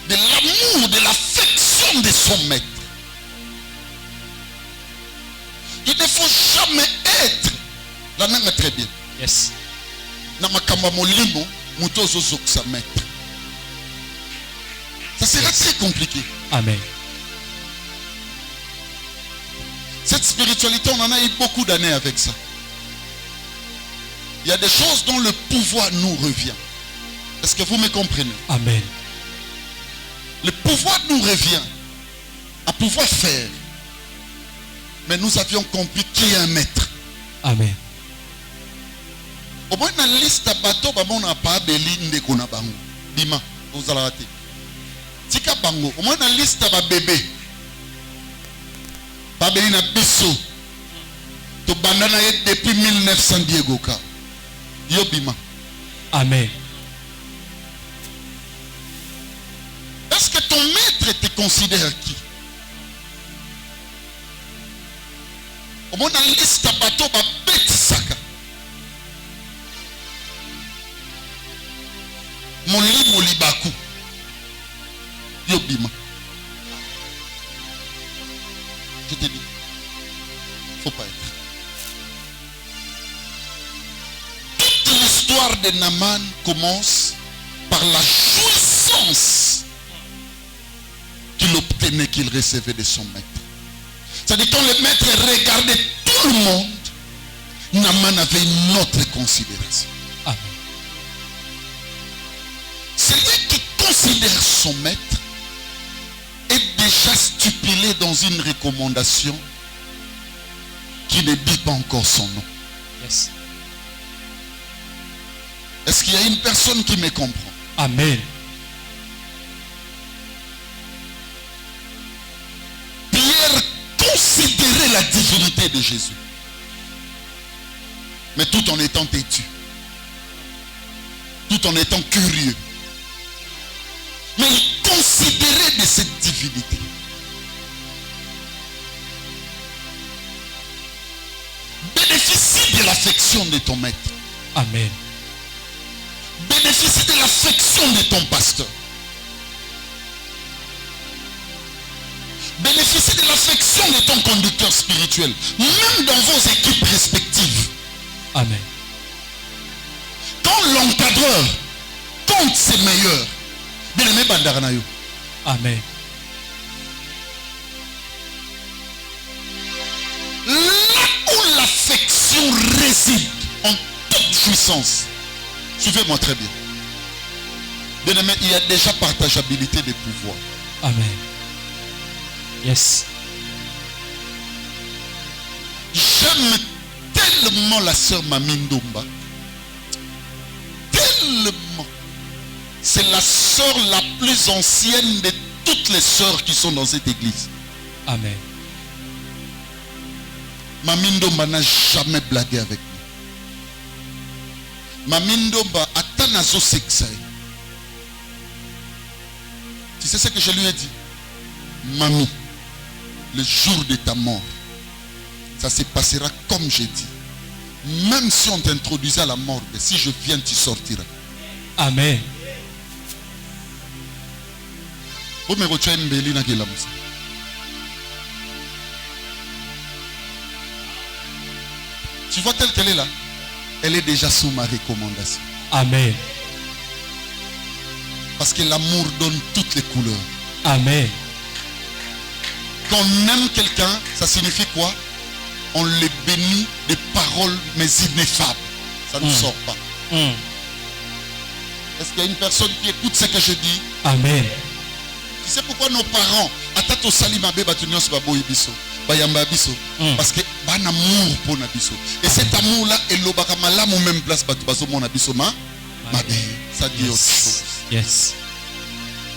de l'amour, de l'affection de son maître. Il ne faut jamais être, la langue très bien, Yes. namakamba molimo mutozo zoksa maître. Ça sera très compliqué. Amen. Cette spiritualité, on en a eu beaucoup d'années avec ça. Il y a des choses dont le pouvoir nous revient. Est-ce que vous me comprenez? Amen. Le pouvoir nous revient à pouvoir faire. Mais nous avions compris qui est un maître. Amen. Au moins, dans la liste de bateaux, on n'a pas de ligne de Konabango. Bima, vous allez rater. Tika Bango, au moins dans la liste de bébés. Pas de na biso. To bandana depuis 1900 Diego Ka. Yo Bima. Amen. Est-ce que ton maître te considère qui? Au moins dans la liste de bateaux, bête saka. Molimo libaku. Yobima. Je te dis, faut pas être. Toute l'histoire de Naaman commence par la jouissance qu'il obtenait, qu'il recevait de son maître. C'est-à-dire quand le maître regardait tout le monde, Naaman avait une autre considération. Amen. Celui qui considère son maître est déjà stipulé dans une recommandation qui ne dit pas encore son nom. Yes. Est-ce qu'il y a une personne qui me comprend? Amen. Pierre considérait la divinité de Jésus, mais tout en étant têtu, tout en étant curieux. Mais il considérait de cette divinité. Bénéficie de l'affection de ton maître. Amen. Bénéficie de l'affection de ton pasteur. Bénéficie de l'affection de ton conducteur spirituel, même dans vos équipes respectives. Amen. Quand l'encadreur compte ses meilleurs, bien aimé Bandaranayo. Amen. Là où l'affection réside en toute jouissance, suivez-moi très bien. Bien aimé, il y a déjà partageabilité des pouvoirs. Amen. Yes. J'aime tellement la sœur Mamindomba. Tellement. C'est la sœur la plus ancienne de toutes les sœurs qui sont dans cette église. Amen. Mamindomba n'a jamais blagué avec nous. Mamindomba atanazo sexay. Tu sais ce que je lui ai dit? Mamie, le jour de ta mort, ça se passera comme j'ai dit. Même si on t'introduisait à la mort, si je viens, tu sortiras. Amen. Tu vois telle qu'elle est là, elle est déjà sous ma recommandation. Amen. Parce que l'amour donne toutes les couleurs. Amen. Quand on aime quelqu'un, ça signifie quoi? On le bénit de paroles mais ineffables. Ça ne sort pas. Est-ce qu'il y a une personne qui écoute ce que je dis? Amen. Tu sais pourquoi nos parents atato salimabe batunios baboyi biso bayamba biso parce que ban amour pour na biso et cet amour là et lobaka malamu même place batu baso mona biso ma mabe ça dit autre chose. Yes.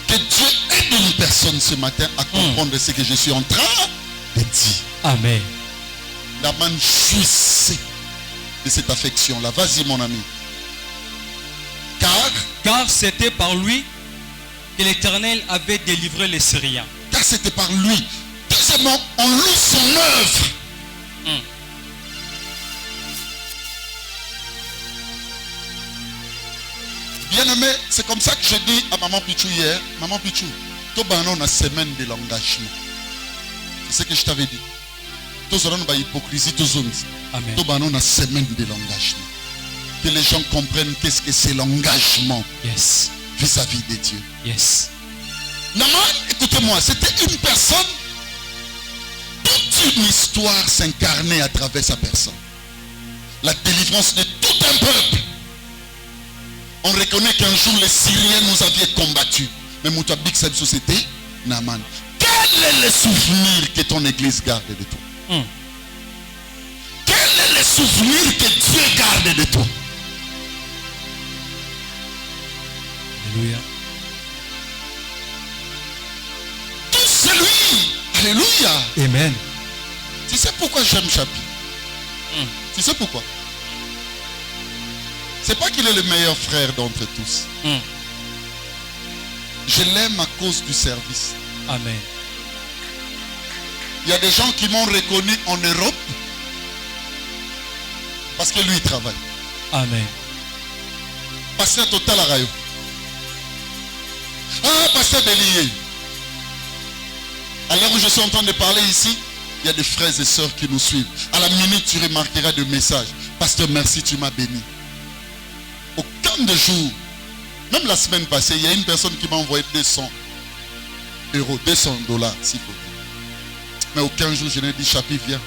Que Dieu aide une personne ce matin à comprendre ce que je suis en train de dire. Amen. Naaman jouissait de cette affection là. Vas-y mon ami. Car c'était par lui que l'Éternel avait délivré les Syriens. Car c'était par lui. Deuxièmement, on loue son œuvre. Bien aimé, c'est comme ça que je dis à Maman Pichou hier. Maman Pichou, tout on a semaine de l'engagement. C'est ce que je t'avais dit. Tous on a hypocrisie, tous Amen. on a semaine de l'engagement. Que les gens comprennent qu'est-ce que c'est l'engagement. Yes. Vis-à-vis de Dieu. Yes. Naaman, écoutez-moi, c'était une personne, toute une histoire s'incarnait à travers sa personne. La délivrance de tout un peuple. On reconnaît qu'un jour les Syriens nous avaient combattus. Mais Moutabik, cette société, Naaman. Quel est le souvenir que ton église garde de toi? Quel est le souvenir que Dieu garde de toi? Alléluia. Tout c'est lui. Alléluia. Amen. Tu sais pourquoi j'aime Chapi? Tu sais pourquoi? C'est pas qu'il est le meilleur frère d'entre tous. Je l'aime à cause du service. Amen. Il y a des gens qui m'ont reconnu en Europe parce que lui il travaille. Amen. Pasteur Total Arayo. Ah, pasteur Bélier. À l'heure où je suis en train de parler ici, il y a des frères et sœurs qui nous suivent. À la minute, tu remarqueras des messages. Pasteur, merci, tu m'as béni. Aucun de jour, même la semaine passée, il y a une personne qui m'a envoyé 200 euros, 200 dollars, s'il faut. Mais aucun jour, je n'ai dit, Chapi, viens,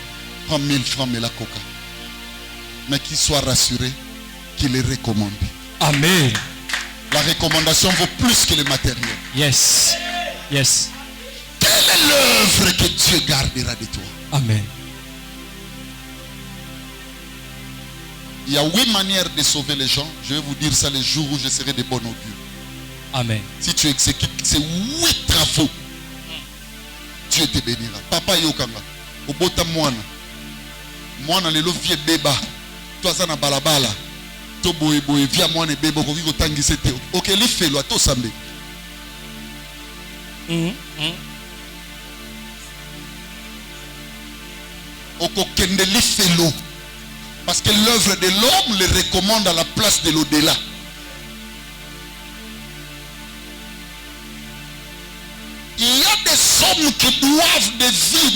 prends 1000 francs, mais la coca. Mais qu'il soit rassuré qu'il est recommandé. Amen. La recommandation vaut plus que le matériel. Yes. Yes. Quelle est l'œuvre que Dieu gardera de toi? Amen. Il y a 8 manières de sauver les gens. Je vais vous dire ça les jours où je serai de bon augure. Amen. Si tu exécutes ces 8 travaux, Dieu te bénira. Papa yokanga. Obota mwana. Mwana lelo vie beba. Toi ça na balabala. To boye boye via mwana beba ko viko tangise te. OK, li felo to sambe. Oko kende li felo. Parce que l'œuvre de l'homme le recommande à la place de l'au-delà. Il y a des hommes qui doivent des vies.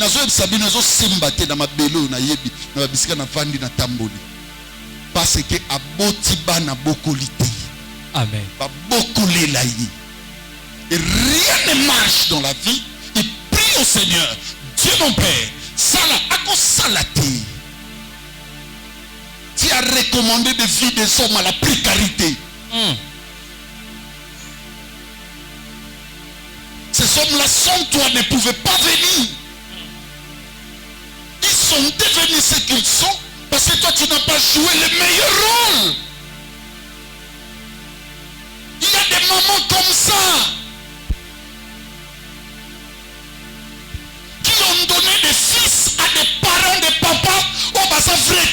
Parce que abotiba na bokolite. Amen. Et rien ne marche dans la vie. Il prie au Seigneur. Dieu mon Père. Sala ako salate. Tu as recommandé des vies des hommes à la précarité. Ces hommes-là sans toi ne pouvaient pas venir. Ils sont devenus ce qu'ils sont parce que toi tu n'as pas joué le meilleur rôle. Il y a des mamans comme ça qui ont donné des fils à des parents de papa au bas vrai.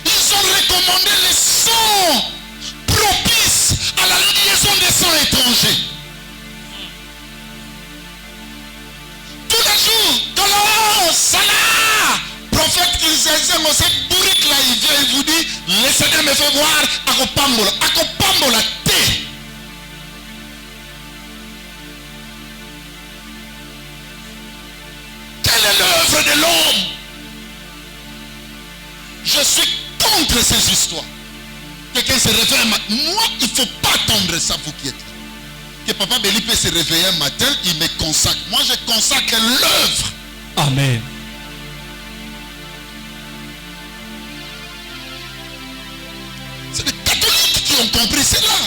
Ils ont recommandé les sons propices à la liaison des sangs étrangers. Tous les jours, dans le Salah, prophète Isaïe, on sait bourrique là, il vient et vous dit, le Seigneur me fait voir Akopambola thé. Quelle est l'œuvre de l'homme? Je suis contre ces histoires. Quelqu'un se réveille un matin. Moi, il ne faut pas attendre ça, vous qui êtes là. Que Papa Béli peut se réveiller un matin, il me consacre. Moi, je consacre l'œuvre. Amen. C'est les catholiques qui ont compris cela.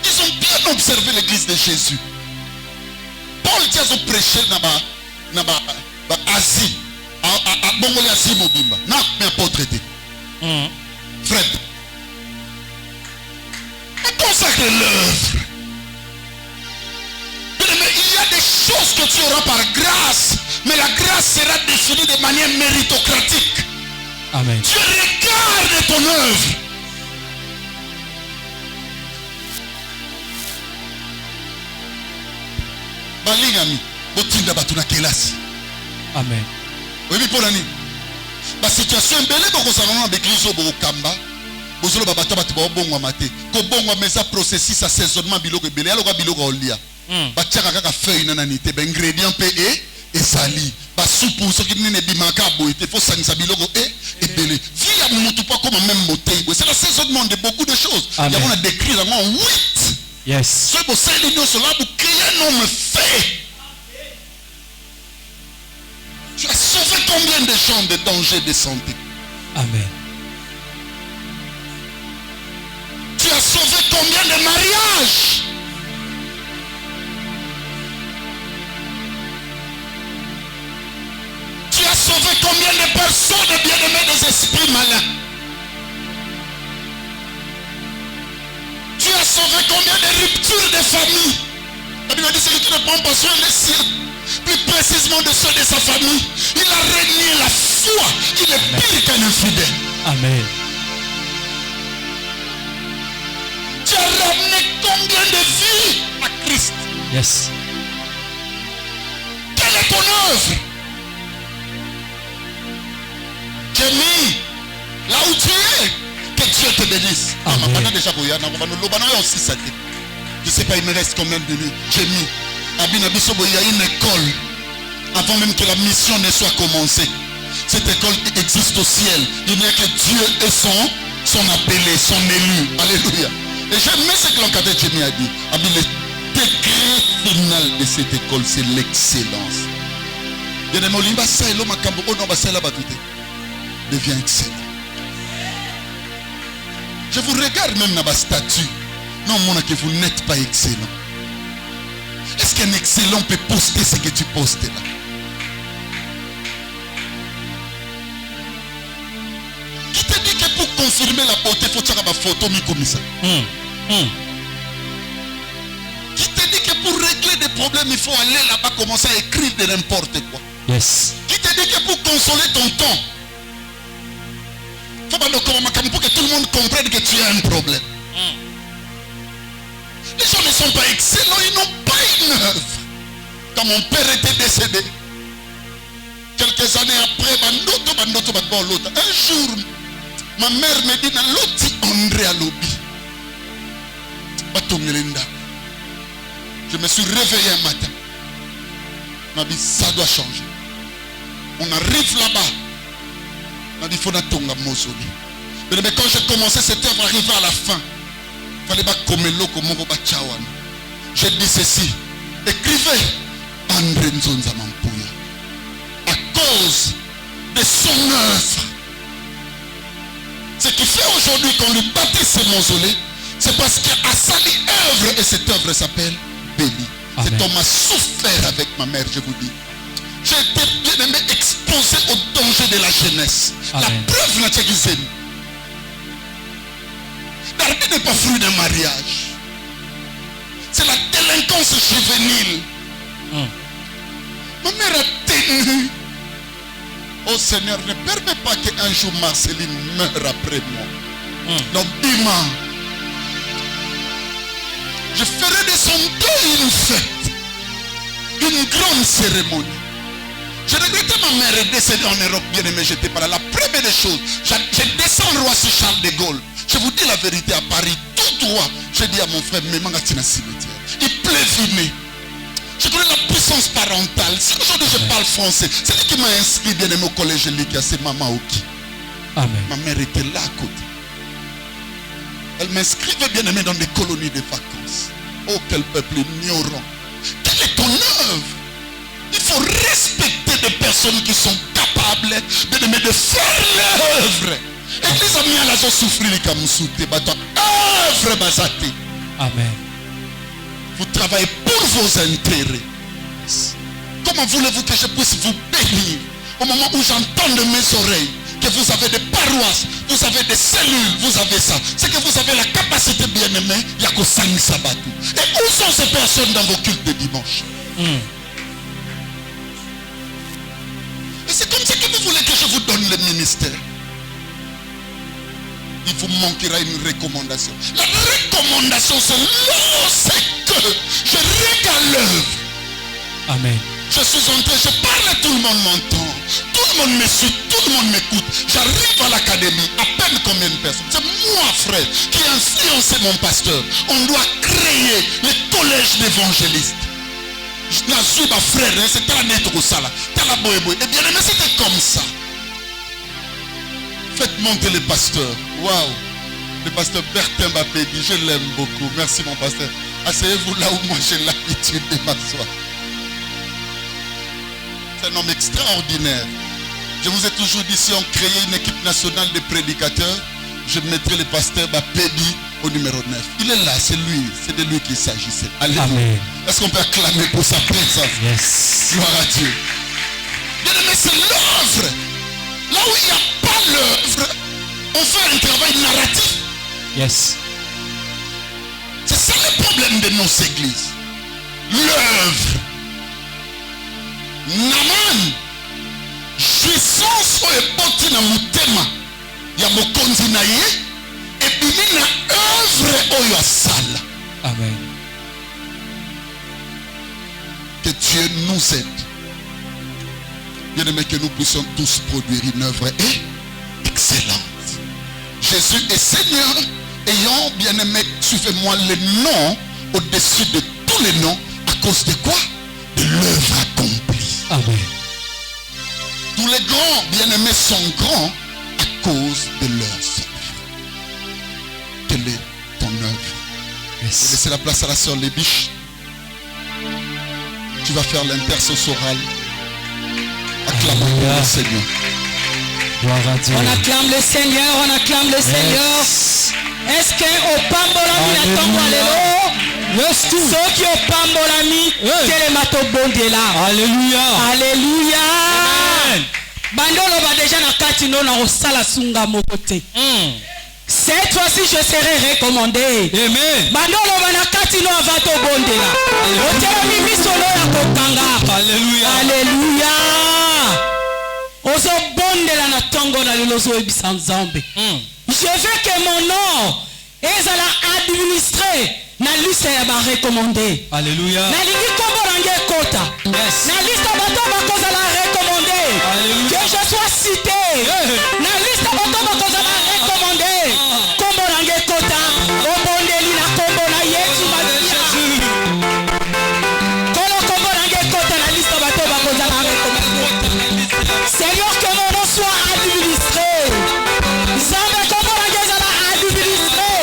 Ils ont bien observé l'église de Jésus. Paul qui a prêché dans Asie. À Bongole Asie Mobimba. Non, mais pas traité. Fred. On consacre l'œuvre. Mais il y a des choses que tu auras par grâce. Mais la grâce sera définie de manière méritocratique. Amen. Tu regardes ton œuvre. Balingami, botinda batuna kelasi. Amen. Oui, pour l'année. La situation est belle, donc on s'en rend avec l'église au Kamba. Bozolo babata batu ba bongo maté. Ko bongo meza processus assaisonnement biloko belé aloka biloko olia. Ba tiaka kaka feuille nananité ba ingrédient pe et sali. Ba soupe soki nene bimaka boité faut sangisa biloko et belé. Via mutu pas comme même moté. C'est l'assaisonnement de beaucoup de choses. Il y a on a décrit en 8. Yes. Ce beau c'est l'union cela pour créer un homme fait. Tu as sauvé combien de gens de danger de santé? Amen. Tu as sauvé combien de mariages? Tu as sauvé combien de personnes bien-aimées des esprits malins? Tu as sauvé combien de ruptures de famille? La Bible dit celui qui ne prend pas soin des siens, plus précisément de ceux de sa famille, il a renié la foi. Il est pire qu'un infidèle. Amen. Tu as ramené combien de vies à Christ? Yes. Quelle est ton œuvre? J'ai mis là où tu es, que Dieu te bénisse. Amen. Je ne sais pas, il me reste combien de minutes. J'ai mis. Il y a une école. Avant même que la mission ne soit commencée. Cette école existe au ciel. Il n'y a que Dieu et son appelé, son élu. Alléluia. Et j'aime ce que l'encadré Jérémie a dit. Le degré final de cette école, c'est l'excellence. Devient excellent. Je vous regarde même dans ma statue. Non, mon que vous n'êtes pas excellent. Est-ce qu'un excellent peut poster ce que tu postes là? Qui te dit que pour confirmer la beauté, il faut tirer ma photo comme ça? Qui te dit que pour régler des problèmes, il faut aller là-bas commencer à écrire de n'importe quoi? Yes. Qui te dit que pour consoler ton temps, il faut pour que tout le monde comprenne que tu as un problème? Les gens ne sont pas excellents, ils n'ont pas une œuvre. Quand mon père était décédé, quelques années après, un jour, ma mère me dit, André Alobi. Je me suis réveillé un matin. Ma vie, ça doit changer. On arrive là-bas. On a dit, il faut tonga mausolée. Mais quand j'ai commencé cette œuvre, arrivé à la fin, il fallait pas comme l'eau, comme on va tchawan. J'ai dit ceci. Écrivez André Nzonza Mampuya. À cause de son œuvre. Ce qui fait aujourd'hui qu'on lui bâtit ce mausolée, c'est parce qu'il a sali œuvre et cette œuvre s'appelle Béli. Cet homme a souffert avec ma mère, je vous dis. J'ai été bien aimé exposé au danger de la jeunesse. Amen. La preuve n'a pas été. L'arrêt n'est pas fruit d'un mariage. C'est la délinquance juvénile. Ma mère a tenu. Oh Seigneur, ne permets pas qu'un jour Marceline meure après moi. Donc dis-moi, je ferai de son deuil une fête, une grande cérémonie. Je regrettais ma mère est décédée en Europe, bien aimé, j'étais pas là. La première des choses, je descends le roi sur Charles de Gaulle. Je vous dis la vérité, à Paris, tout droit, je dis à mon frère, mais mangatina cimetière. Il pleuvinait. Je connais la puissance parentale. Si aujourd'hui je parle français, c'est lui qui m'a inscrit bien aimé au collège Likia, c'est Maman Oki. Amen. Ma mère était là à côté. Elle m'inscrivait bien aimé dans des colonies de vacances. Oh, quel peuple ignorant. Quelle est ton œuvre? Il faut respecter des personnes qui sont capables de faire l'œuvre. Et les amis à la souffrir les kamsoute, œuvre basate. Amen. Vous travaillez pour vos intérêts. Comment voulez-vous que je puisse vous bénir au moment où j'entends de mes oreilles que vous avez des paroisses, vous avez des cellules, vous avez ça? C'est que vous avez la capacité, bien aimé, il y a que 5 sabbats. Et où sont ces personnes dans vos cultes de dimanche? Et c'est comme ça que vous voulez que je vous donne le ministère. Il vous manquera une recommandation. La recommandation, c'est que je régale l'œuvre. Amen. Je suis entré, je parle, tout le monde m'entend. Tout le monde me suit, tout le monde m'écoute. J'arrive à l'académie, à peine combien de personnes? C'est moi, frère, qui ai influencé mon pasteur. On doit créer les collèges d'évangélistes. Je suis ma frère, c'est la net au sala. Et bien aimé, c'était comme ça. Faites monter les pasteurs. Waouh. Le pasteur Bertin Bapédi, je l'aime beaucoup. Merci mon pasteur. Asseyez-vous là où moi j'ai l'habitude de m'asseoir. C'est un homme extraordinaire. Je vous ai toujours dit, si on créait une équipe nationale de prédicateurs, je mettrais le pasteur Bapédi au numéro 9. Il est là, c'est lui. C'est de lui qu'il s'agissait. Alléluia. Est-ce qu'on peut acclamer pour sa présence? Yes. Gloire à Dieu. Bien aimé, c'est l'œuvre. Là où il n'y a pas l'œuvre, on fait un travail narratif. Yes. C'est ça le problème de nos églises. L'œuvre. Naman. Jouissance et boti na mutema. Ya mokonzi na ye. Et puis na œuvre oyo asala. Amen. Que Dieu nous aide. Bien aimé, que nous puissions tous produire une œuvre excellente. Jésus est Seigneur. Ayant, bien-aimé, suivez-moi les noms au-dessus de tous les noms. À cause de quoi? De l'œuvre accomplie. Amen. Tous les grands, bien-aimés, sont grands à cause de leurs œuvres. Quelle est ton œuvre? Yes. Laissez la place à la sœur Lébiche. Tu vas faire l'intercessorale. Acclamons le Seigneur. Gloire à Dieu. On acclame le Seigneur, on acclame le Seigneur. Est-ce que au pambolami na tongo alelo? Ceux qui au pambolami que le mato bondela. Alléluia. Alléluia. Amen. Bandolo ba déjà na kati no na osala sunga mokote. Cette fois-ci je serai recommandé. Amen. Bandolo ba na kati no avato bondela. Otela mimi solo ya kokanga. Alléluia. Alléluia. Ozo bondela na tongo na lelo zo ebisa nzambe. Je veux que mon nom est administré na liste ya ba recommandé. Alléluia. Na lingi kombo range kota. Yes. Na liste bato bakoza la recommandé. Alléluia. Que je sois cité. Na liste bato bakoza la recommandé. Kombo range kota. Obondeli na kombo na Yesu Masia. Kolo kombo range kota na liste bato bakoza la recommandé. Seigneur, que mon nom soit administré. Zambe kombo range zala administré.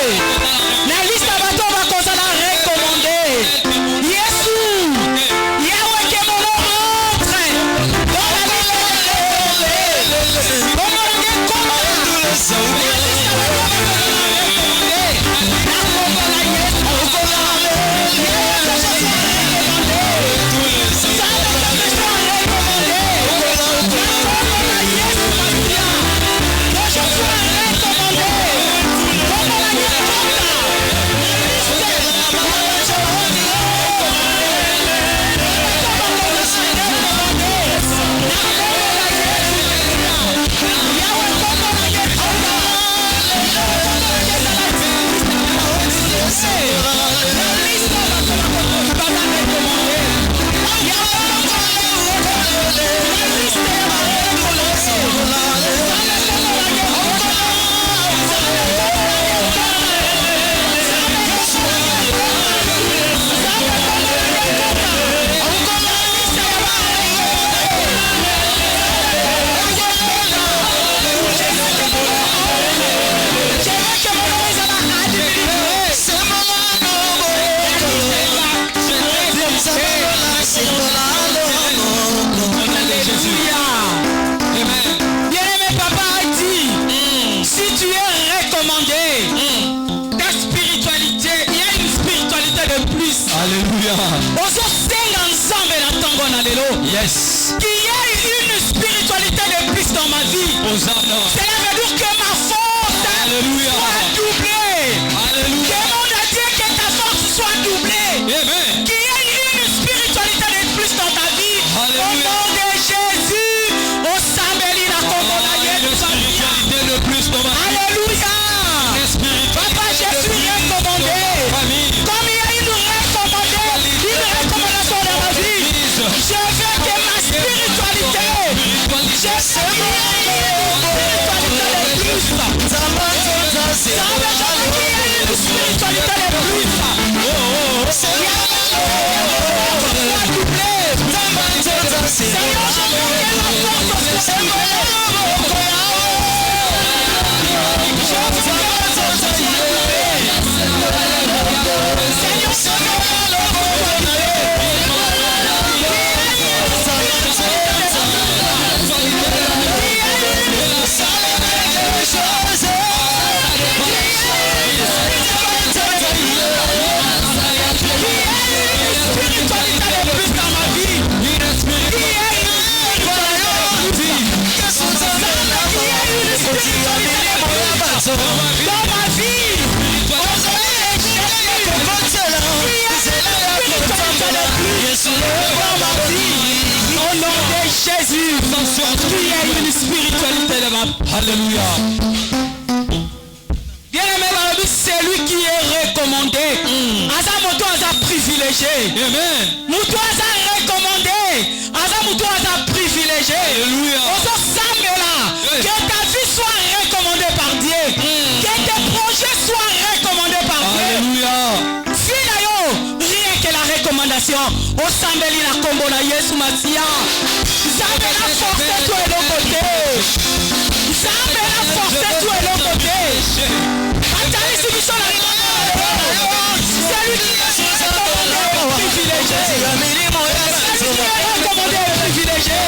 Na liste bato bakoza la recommandé. Yesu. Yahweh, que mon nom entre dans la liste recommandée. Kombo range kota. Na liste bato bakoza la recommandé. Na kombo na Yesu. Yes. Qu'il y ait une spiritualité de plus dans ma vie. Hosanna. Cela veut dire que ma force Alléluia. soit doublée. Alléluia. Demande à Dieu que ta force soit doublée. Amen. Qu'il y ait une spiritualité de plus dans ta vie. Alléluia. Au nom de Jésus. Au Sambeli la Komona Une spiritualité de plus dans ma vie. Alléluia. Papa, je suis recommandé. Comme il y a une recommandation dans ma vie. Je veux que ma spiritualité, je sais qu'il y a une spiritualité de plus. Ça veut dire qu'il y a une spiritualité de plus. Seigneur, soit doublé. Seigneur, je veux que ma force soit doublée. Dans ma vie, au nom de Jésus, qu'il y ait une spiritualité de ma vie. Alléluia. Bien-aimé, c'est lui qui est recommandé. Asa moto asa privilégié. Amen. Moto asa recommandé. Asa moto asa privilégié. Alléluia. Que ta vie soit recommandée par Dieu. Que recommandation. Au sambeli na kombo na Yesu Masia. Zambe na force tout et l'autre côté. Zambe na force tout et l'autre côté. Atali si biso na celui qui est privilégié. Celui qui est recommandé et privilégié.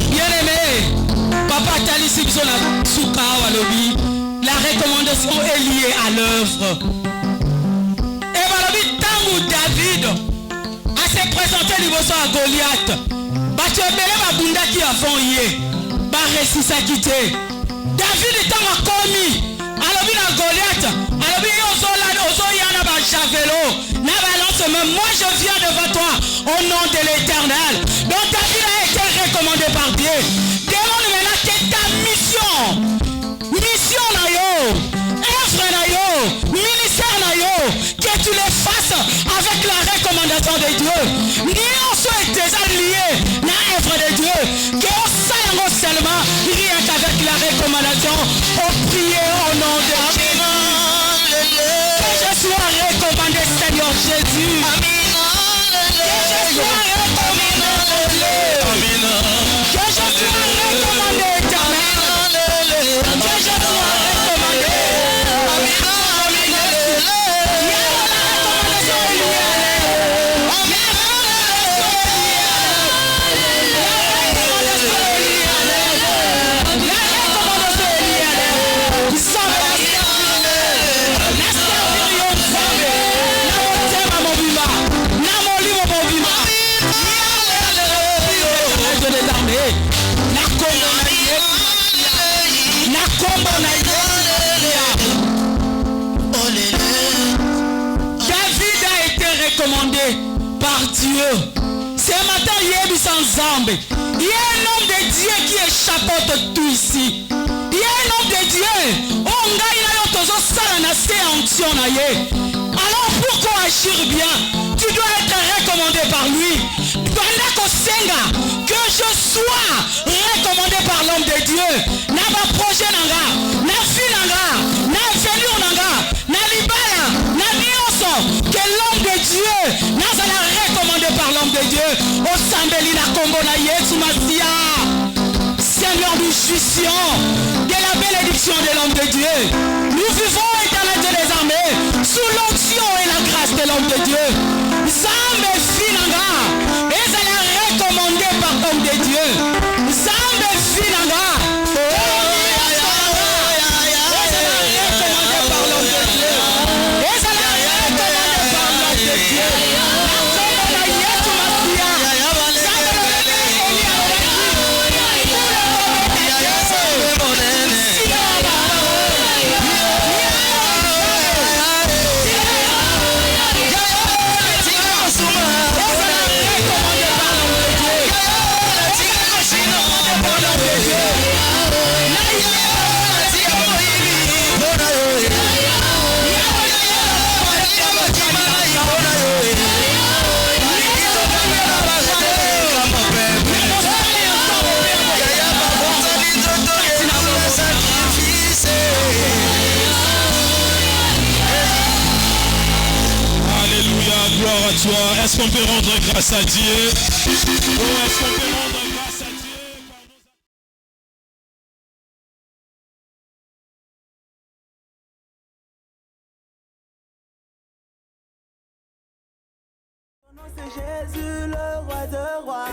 Bien-aimé, Papa Tali Sibsona Souka Walobi, la recommandation est liée à l'œuvre. Et Walobi, tant David a se présenté niveau à Goliath, tu as belé ma bunda qui a fondé, bah récit quitté. David est en commis, alors bien Goliath, alors bien Ozoyana ba javelo, na balance même moi je viens devant toi au nom de l'Éternel. Donc David a été recommandé par Dieu. Demande maintenant que ta mission na yo, œuvre na yo, ministère na yo, que tu les fasses avec la recommandation de Dieu. Nous sommes déjà liés na œuvre de Dieu. Que on s'aille seulement rien qu'avec la recommandation, on prie au nom de Dieu. Que je sois recommandé, Seigneur Jésus. Que je sois recommandé, que je sois recommandé, Éternel. Que je sois recommandé. David a été recommandé par Dieu. Ce matin, il y a un homme de Dieu qui échappe tout ici. Il y a un homme de Dieu. Alors pourquoi agir bien? Tu dois être recommandé par lui. Que je sois recommandé par l'homme de Dieu. N'a pas projet nanga, n'a fille nanga, n'a venir nanga, n'a libaya, n'a nioso. Que l'homme de Dieu n'a pas recommandé par l'homme de Dieu. Au sambeli na kombo na Yesu Masia. Seigneur, nous jouissions de la bénédiction de l'homme de Dieu. Nous vivons éternel des armées sous l'onction et la grâce de l'homme de Dieu. Zambe Finanga, et ça l'a recommandé par l'homme de Dieu. Zambe Finanga, et ça l'a recommandé par l'homme de Dieu. Est-ce qu'on peut rendre grâce à Dieu? Est-ce qu'on peut rendre grâce à Dieu? C'est Jésus le roi de rois.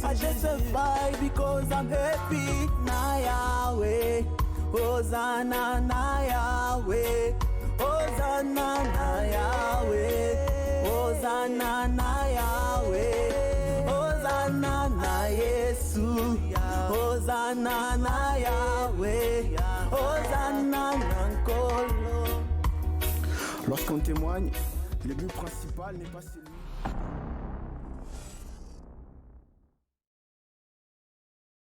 I justify because I'm happy. Na Yahweh, Hosanna na Yahweh, Hosanna na Yahweh, Hosanna na Yahweh, Hosanna na Yesu, Hosanna na Yahweh, Hosanna na Nkolo. Lorsqu'on témoigne, le but principal n'est pas celui